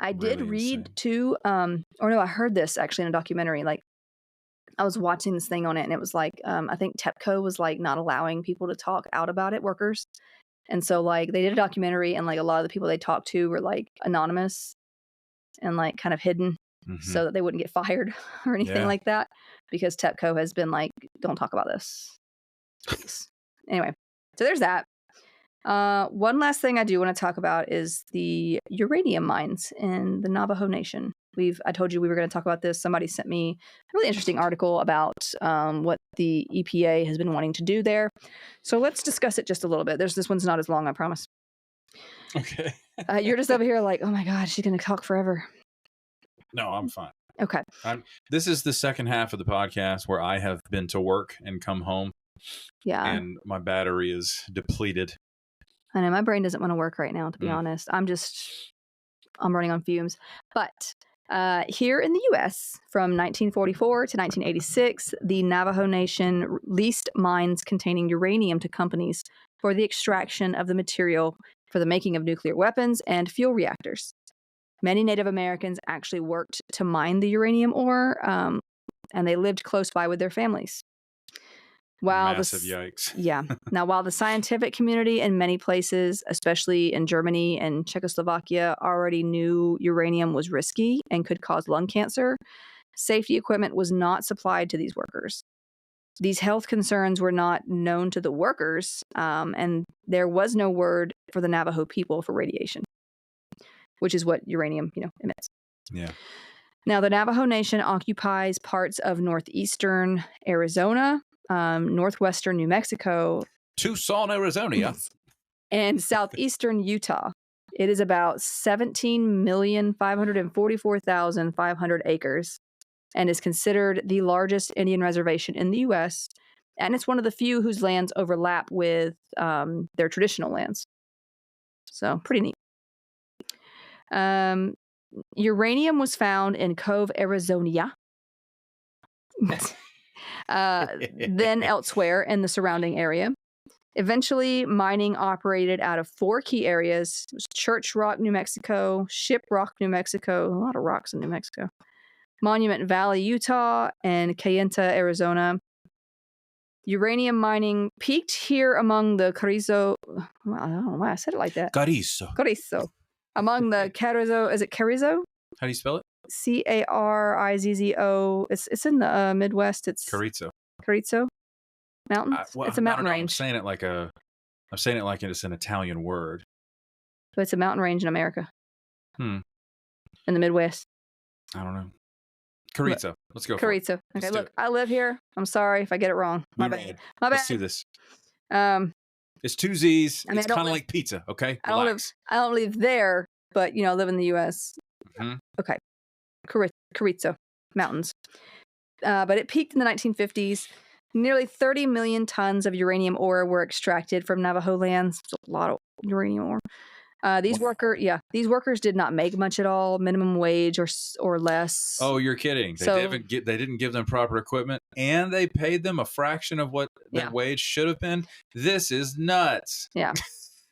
S2: I did read too, I heard this actually in a documentary. Like, I was watching this thing on it, and it was like, I think TEPCO was like not allowing people to talk out about it, workers. And so like they did a documentary, and like a lot of the people they talked to were like anonymous and like kind of hidden so that they wouldn't get fired or anything like that, because TEPCO has been like, don't talk about this. Anyway, so there's that. One last thing I do want to talk about is the uranium mines in the Navajo Nation. I told you we were going to talk about this. Somebody sent me a really interesting article about what the EPA has been wanting to do there. So let's discuss it just a little bit. This one's not as long, I promise.
S1: Okay.
S2: You're just over here like, oh my God, she's going to talk forever.
S1: No, I'm fine.
S2: Okay.
S1: This is the second half of the podcast where I have been to work and come home. Yeah. And my battery is depleted.
S2: I know my brain doesn't want to work right now, to be honest. I'm running on fumes. But here in the U.S., from 1944 to 1986, the Navajo Nation leased mines containing uranium to companies for the extraction of the material for the making of nuclear weapons and fuel reactors. Many Native Americans actually worked to mine the uranium ore, and they lived close by with their families.
S1: Massive yikes.
S2: Yeah. Now, while the scientific community in many places, especially in Germany and Czechoslovakia, already knew uranium was risky and could cause lung cancer, safety equipment was not supplied to these workers. These health concerns were not known to the workers, and there was no word for the Navajo people for radiation, which is what uranium, emits.
S1: Yeah.
S2: Now, the Navajo Nation occupies parts of northeastern Arizona, northwestern New Mexico,
S1: Tucson, Arizona,
S2: and southeastern Utah. It is about 17,544,500 acres and is considered the largest Indian reservation in the U.S., and it's one of the few whose lands overlap with their traditional lands. So, pretty neat. Uranium was found in Cove, Arizona, then elsewhere in the surrounding area. Eventually, mining operated out of 4 key areas. It was Church Rock, New Mexico, Ship Rock, New Mexico, a lot of rocks in New Mexico, Monument Valley, Utah, and Kayenta, Arizona. Uranium mining peaked here among the Carrizo. Well, I don't know why I said it like that.
S1: Carrizo.
S2: Among the Carrizo. Is it Carrizo?
S1: How do you spell it?
S2: Carizzo. It's in the Midwest. It's
S1: Carrizo.
S2: Mountains. It's a mountain range.
S1: I'm saying it like it's an Italian word.
S2: But it's a mountain range in America.
S1: In
S2: the Midwest.
S1: I don't know. Carrizo. Let's go.
S2: Carrizo. Okay, look, I live here. I'm sorry if I get it wrong. My bad.
S1: Let's do this. It's 2 Z's. It's kind of like pizza. Okay.
S2: I don't live there, but live in the U.S.
S1: Mm-hmm.
S2: Okay. Carrizo Mountains. But it peaked in the 1950s. Nearly 30 million tons of uranium ore were extracted from Navajo lands. It's a lot of uranium ore. These workers did not make much at all, minimum wage or less.
S1: Oh, you're kidding. They didn't give them proper equipment, and they paid them a fraction of what their wage should have been. This is nuts.
S2: Yeah.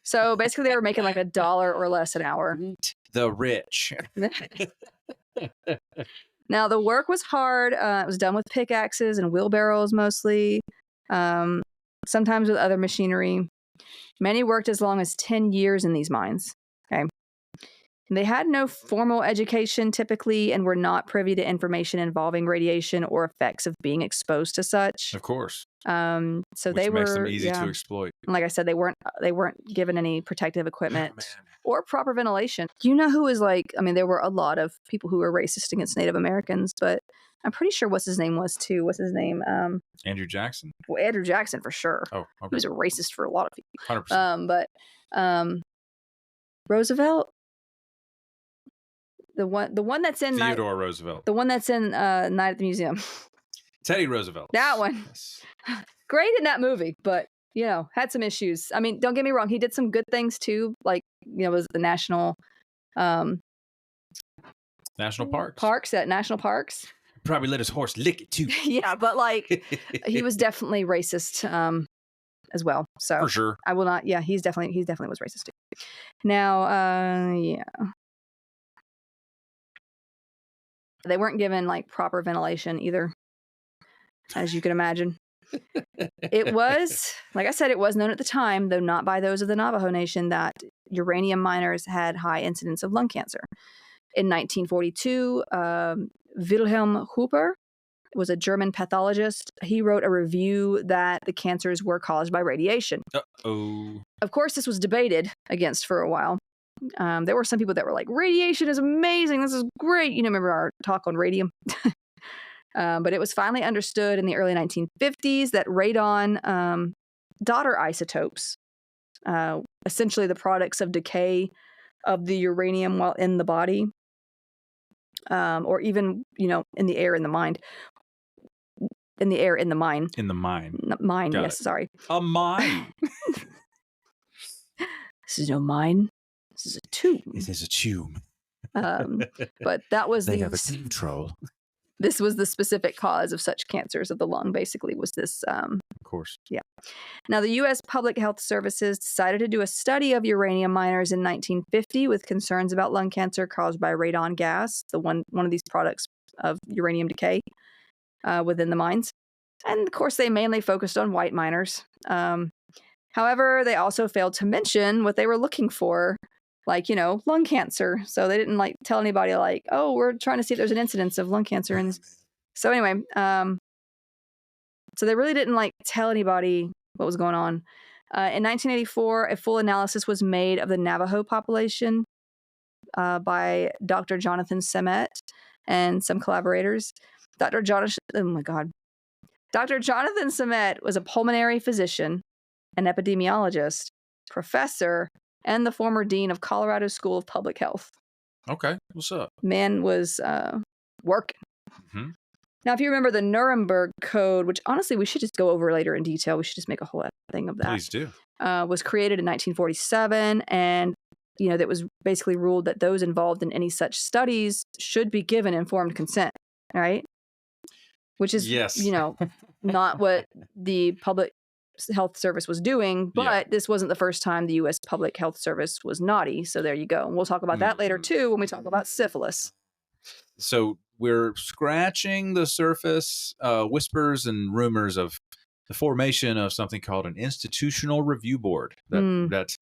S2: So basically they were making like $1 or less an hour.
S1: The rich.
S2: Now, the work was hard. It was done with pickaxes and wheelbarrows mostly, sometimes with other machinery. Many worked as long as 10 years in these mines. Okay. They had no formal education typically and were not privy to information involving radiation or effects of being exposed to such.
S1: Of course.
S2: So
S1: which makes them easy to exploit.
S2: Like I said, they weren't given any protective equipment or proper ventilation. You know who is there were a lot of people who were racist against Native Americans, but I'm pretty sure what's his name was too. What's his name?
S1: Andrew Jackson.
S2: Well, Andrew Jackson for sure.
S1: Oh, okay.
S2: He was a racist for a lot of people.
S1: 100%.
S2: But Roosevelt, the one that's in
S1: Theodore Roosevelt,
S2: the one that's in Night at the Museum.
S1: Teddy Roosevelt.
S2: That one. Yes. Great in that movie, but had some issues. I mean, don't get me wrong, he did some good things too, like was the national parks.
S1: Probably let his horse lick it too.
S2: Yeah, but he was definitely racist as well. So
S1: for sure,
S2: I will not. Yeah, he definitely was racist too. Now, they weren't given proper ventilation either, as you can imagine. It was, like I said, it was known at the time, though not by those of the Navajo Nation, that uranium miners had high incidence of lung cancer. In 1942, Wilhelm Huber was a German pathologist. He wrote a review that the cancers were caused by radiation.
S1: Uh-oh.
S2: Of course, this was debated against for a while. There were some people that were like, radiation is amazing. This is great. Remember our talk on radium? But it was finally understood in the early 1950s that radon daughter isotopes, essentially the products of decay of the uranium while in the body, or even, in the air in the mine. In the air in the mine.
S1: In the mine.
S2: Mine, yes, sorry.
S1: A mine.
S2: This is no mine. This is a tomb.
S1: It is a tomb.
S2: But that was
S1: they have a control.
S2: This was the specific cause of such cancers of the lung, basically, was this.
S1: Of course.
S2: Yeah. Now, the U.S. Public Health Services decided to do a study of uranium miners in 1950 with concerns about lung cancer caused by radon gas, one of these products of uranium decay within the mines. And, of course, they mainly focused on white miners. However, they also failed to mention what they were looking for, lung cancer. So they didn't tell anybody oh, we're trying to see if there's an incidence of lung cancer. And so anyway, So they really didn't like tell anybody what was going on. In 1984, a full analysis was made of the Navajo population by Dr. Jonathan Semet and some collaborators. Dr. Jonathan Semet was a pulmonary physician, an epidemiologist, professor, and the former dean of Colorado School of Public Health.
S1: Okay, what's up?
S2: Man was working.
S1: Mm-hmm.
S2: Now, if you remember the Nuremberg Code, which honestly we should just go over later in detail, we should just make a whole thing of that.
S1: Please do.
S2: Was created in 1947, and that was basically ruled that those involved in any such studies should be given informed consent, right? Which is, not what the Public Health Service was doing, but this wasn't the first time the U.S. Public Health Service was naughty. So there you go. And we'll talk about that later, too, when we talk about syphilis.
S1: So we're scratching the surface, whispers and rumors of the formation of something called an institutional review board that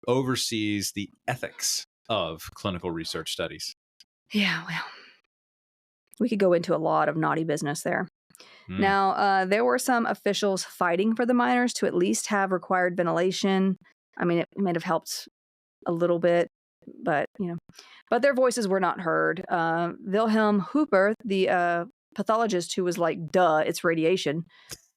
S1: oversees the ethics of clinical research studies.
S2: Yeah, well, we could go into a lot of naughty business there. Now, there were some officials fighting for the miners to at least have required ventilation. I mean, it might have helped a little bit, but their voices were not heard. Wilhelm Hooper, the pathologist who was like, duh, it's radiation,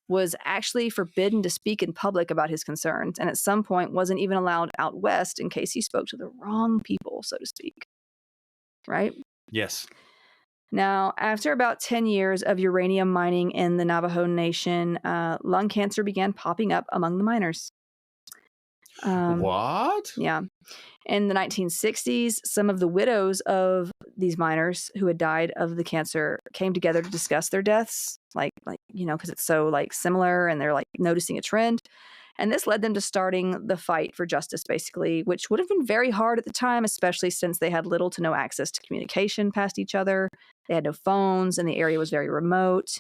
S2: was actually forbidden to speak in public about his concerns, and at some point wasn't even allowed out west in case he spoke to the wrong people, so to speak. Right?
S1: Yes.
S2: Now, after about 10 years of uranium mining in the Navajo Nation, lung cancer began popping up among the miners.
S1: What?
S2: Yeah. In the 1960s, some of the widows of these miners who had died of the cancer came together to discuss their deaths, because it's so similar, and they're noticing a trend. And this led them to starting the fight for justice, basically, which would have been very hard at the time, especially since they had little to no access to communication past each other. They had no phones, and the area was very remote.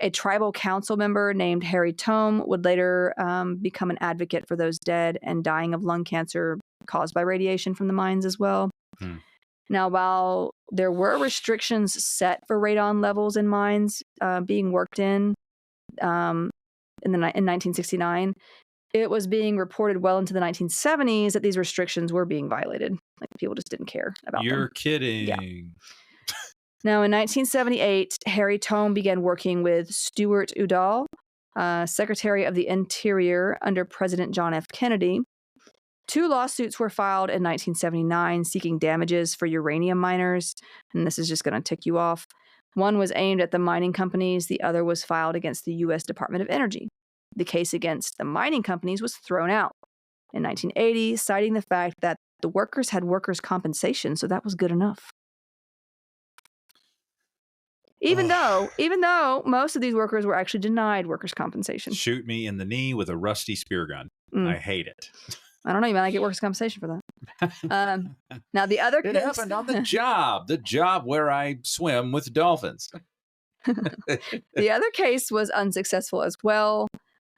S2: A tribal council member named Harry Tome would later become an advocate for those dead and dying of lung cancer caused by radiation from the mines as well. Now, while there were restrictions set for radon levels in mines being worked in 1969, it was being reported well into the 1970s that these restrictions were being violated. People just didn't care about them.
S1: You're kidding.
S2: Yeah. Now, in 1978, Harry Tome began working with Stuart Udall, Secretary of the Interior under President John F. Kennedy. 2 lawsuits were filed in 1979 seeking damages for uranium miners, and this is just going to tick you off. One was aimed at the mining companies. The other was filed against the U.S. Department of Energy. The case against the mining companies was thrown out in 1980, citing the fact that the workers had workers' compensation, so that was good enough. Even though most of these workers were actually denied workers' compensation.
S1: Shoot me in the knee with a rusty spear gun. I hate it.
S2: I don't know. You might not get workers' compensation for that. Now, the other case...
S1: It happened on the job where I swim with dolphins.
S2: The other case was unsuccessful as well.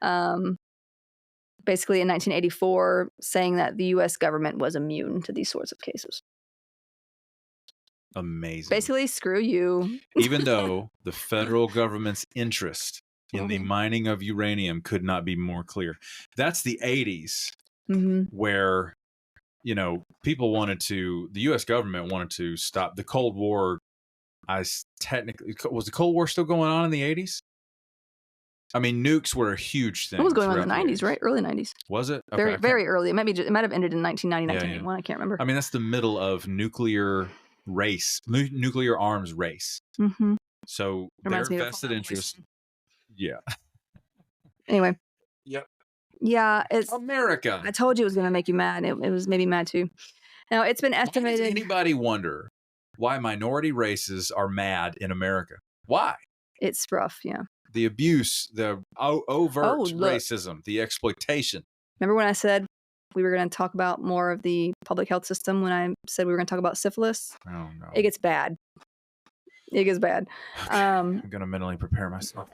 S2: Basically, in 1984, saying that the U.S. government was immune to these sorts of cases.
S1: Amazing.
S2: Basically, screw you.
S1: Even though the federal government's interest in the mining of uranium could not be more clear. That's the 80s, where, people the U.S. government wanted to stop the Cold War. Was the Cold War still going on in the 80s? I mean, nukes were a huge thing.
S2: It was going on in the 90s, right? Early 90s.
S1: Was it?
S2: Okay, very early. It might have ended in 1990, 1991. I can't remember.
S1: I mean, that's the middle of nuclear arms race. So their vested interest. Yeah.
S2: Anyway.
S1: Yep.
S2: Yeah, it's
S1: America.
S2: I told you it was going to make you mad. It was maybe mad too. Now, it's been estimated.
S1: Why does anybody wonder why minority races are mad in America? Why?
S2: It's rough, yeah.
S1: The abuse, the overt racism, the exploitation.
S2: Remember when I said we were going to talk about more of the public health system when I said we were going to talk about syphilis?
S1: Oh, no.
S2: It gets bad. It gets bad.
S1: Okay. I'm going to mentally prepare myself.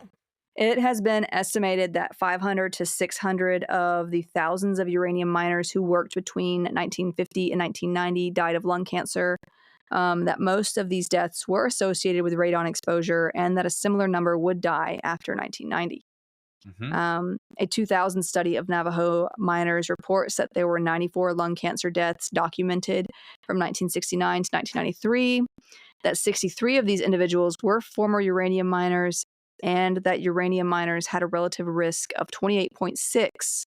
S2: It has been estimated that 500 to 600 of the thousands of uranium miners who worked between 1950 and 1990 died of lung cancer. that most of these deaths were associated with radon exposure and that a similar number would die after 1990. A 2000 study of Navajo miners reports that there were 94 lung cancer deaths documented from 1969 to 1993, that 63 of these individuals were former uranium miners, and that uranium miners had a relative risk of 28.6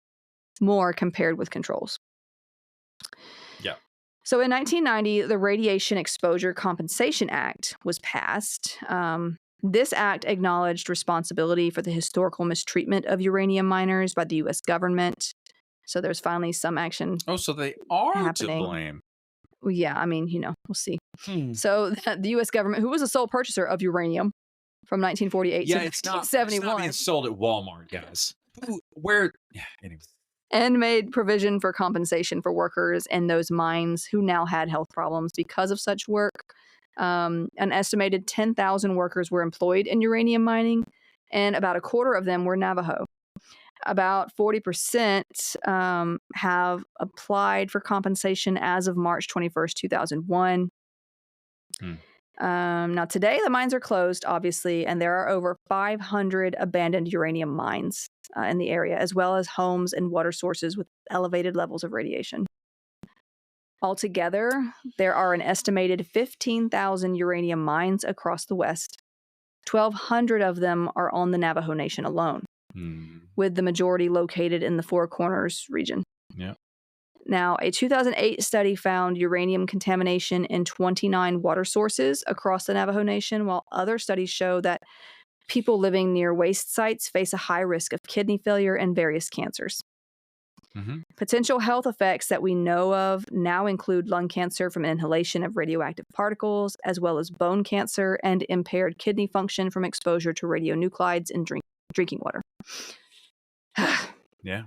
S2: more compared with controls.
S1: Yeah.
S2: So in 1990, the Radiation Exposure Compensation Act was passed. This act acknowledged responsibility for the historical mistreatment of uranium miners by the U.S. government. So there's finally some action.
S1: Oh, so they are
S2: happening.
S1: to blame.
S2: Well, yeah, I mean, we'll see. So the U.S. government, who was a sole purchaser of uranium from 1948 to 1971.
S1: It's not being sold at Walmart, guys. Anyway.
S2: And made provision for compensation for workers in those mines who now had health problems because of such work. An estimated 10,000 workers were employed in uranium mining, and about a quarter of them were Navajo. About 40% have applied for compensation as of March 21st, 2001. Now, today, the mines are closed, obviously, and there are over 500 abandoned uranium mines in the area, as well as homes and water sources with elevated levels of radiation. Altogether, there are an estimated 15,000 uranium mines across the West. 1,200 of them are on the Navajo Nation alone, with the majority located in the Four Corners region.
S1: Yeah.
S2: Now, a 2008 study found uranium contamination in 29 water sources across the Navajo Nation, while other studies show that people living near waste sites face a high risk of kidney failure and various cancers. Potential health effects that we know of now include lung cancer from inhalation of radioactive particles, as well as bone cancer and impaired kidney function from exposure to radionuclides in drinking water.
S1: Yeah.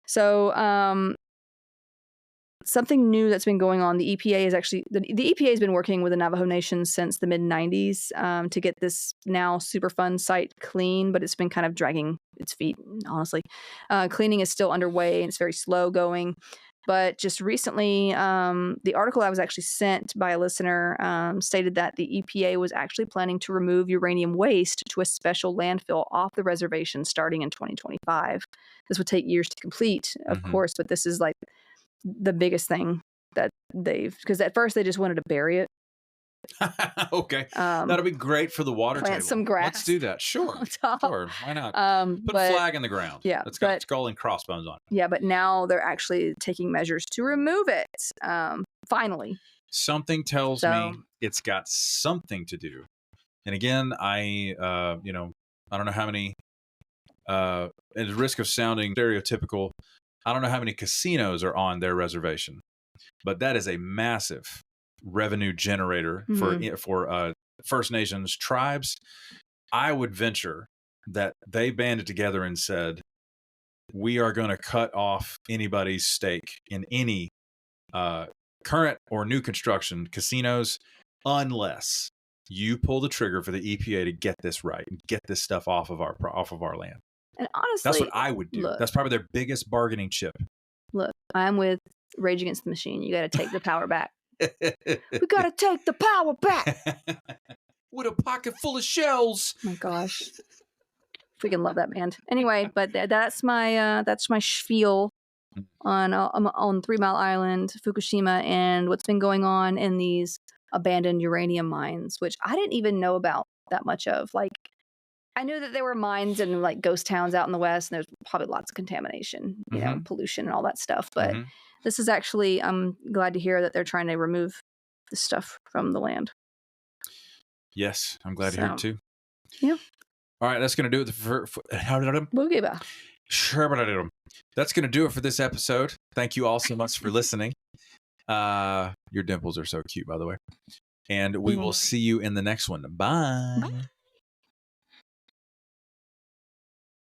S2: So, something new that's been going on, the EPA is actually, the EPA has been working with the Navajo Nation since the mid-90s to get this now Superfund site clean, but it's been kind of dragging its feet, honestly. Cleaning is still underway and it's very slow going. But just recently, the article I was actually sent by a listener stated that the EPA was actually planning to remove uranium waste to a special landfill off the reservation starting in 2025. This would take years to complete, of course, but this is like the biggest thing that because at first they just wanted to bury it.
S1: Okay. That'll be great for the water
S2: plant
S1: table.
S2: Some grass.
S1: Let's do that. Sure. Sure. Why not? Put a flag in the ground.
S2: Yeah.
S1: It's got skull and crossbones on it.
S2: Yeah, but now they're actually taking measures to remove it. Finally.
S1: Something tells me it's got something to do. And again, I don't know how many, at the risk of sounding stereotypical, I don't know how many casinos are on their reservation, but that is a massive revenue generator for First Nations tribes. I would venture that they banded together and said, we are going to cut off anybody's stake in any current or new construction casinos unless you pull the trigger for the EPA to get this right and get this stuff off of our land.
S2: And honestly,
S1: that's what I would do. Look, that's probably their biggest bargaining chip.
S2: Look, I'm with Rage Against the Machine. You got to take the power back. We got to take the power back.
S1: With a pocket full of shells.
S2: Oh my gosh. Freaking love that band. Anyway, but that's my spiel on 3 Mile Island, Fukushima, and what's been going on in these abandoned uranium mines, which I didn't even know about that much of. Like, I knew that there were mines and like ghost towns out in the West, and there's probably lots of contamination, you know, pollution and all that stuff. But this is actually, I'm glad to hear that they're trying to remove the stuff from the land.
S1: Yes, I'm glad to hear it too.
S2: Yeah.
S1: All right, that's going to do it for That's going to do it for this episode. Thank you all so much for listening. Your dimples are so cute, by the way. And we will see you in the next one. Bye.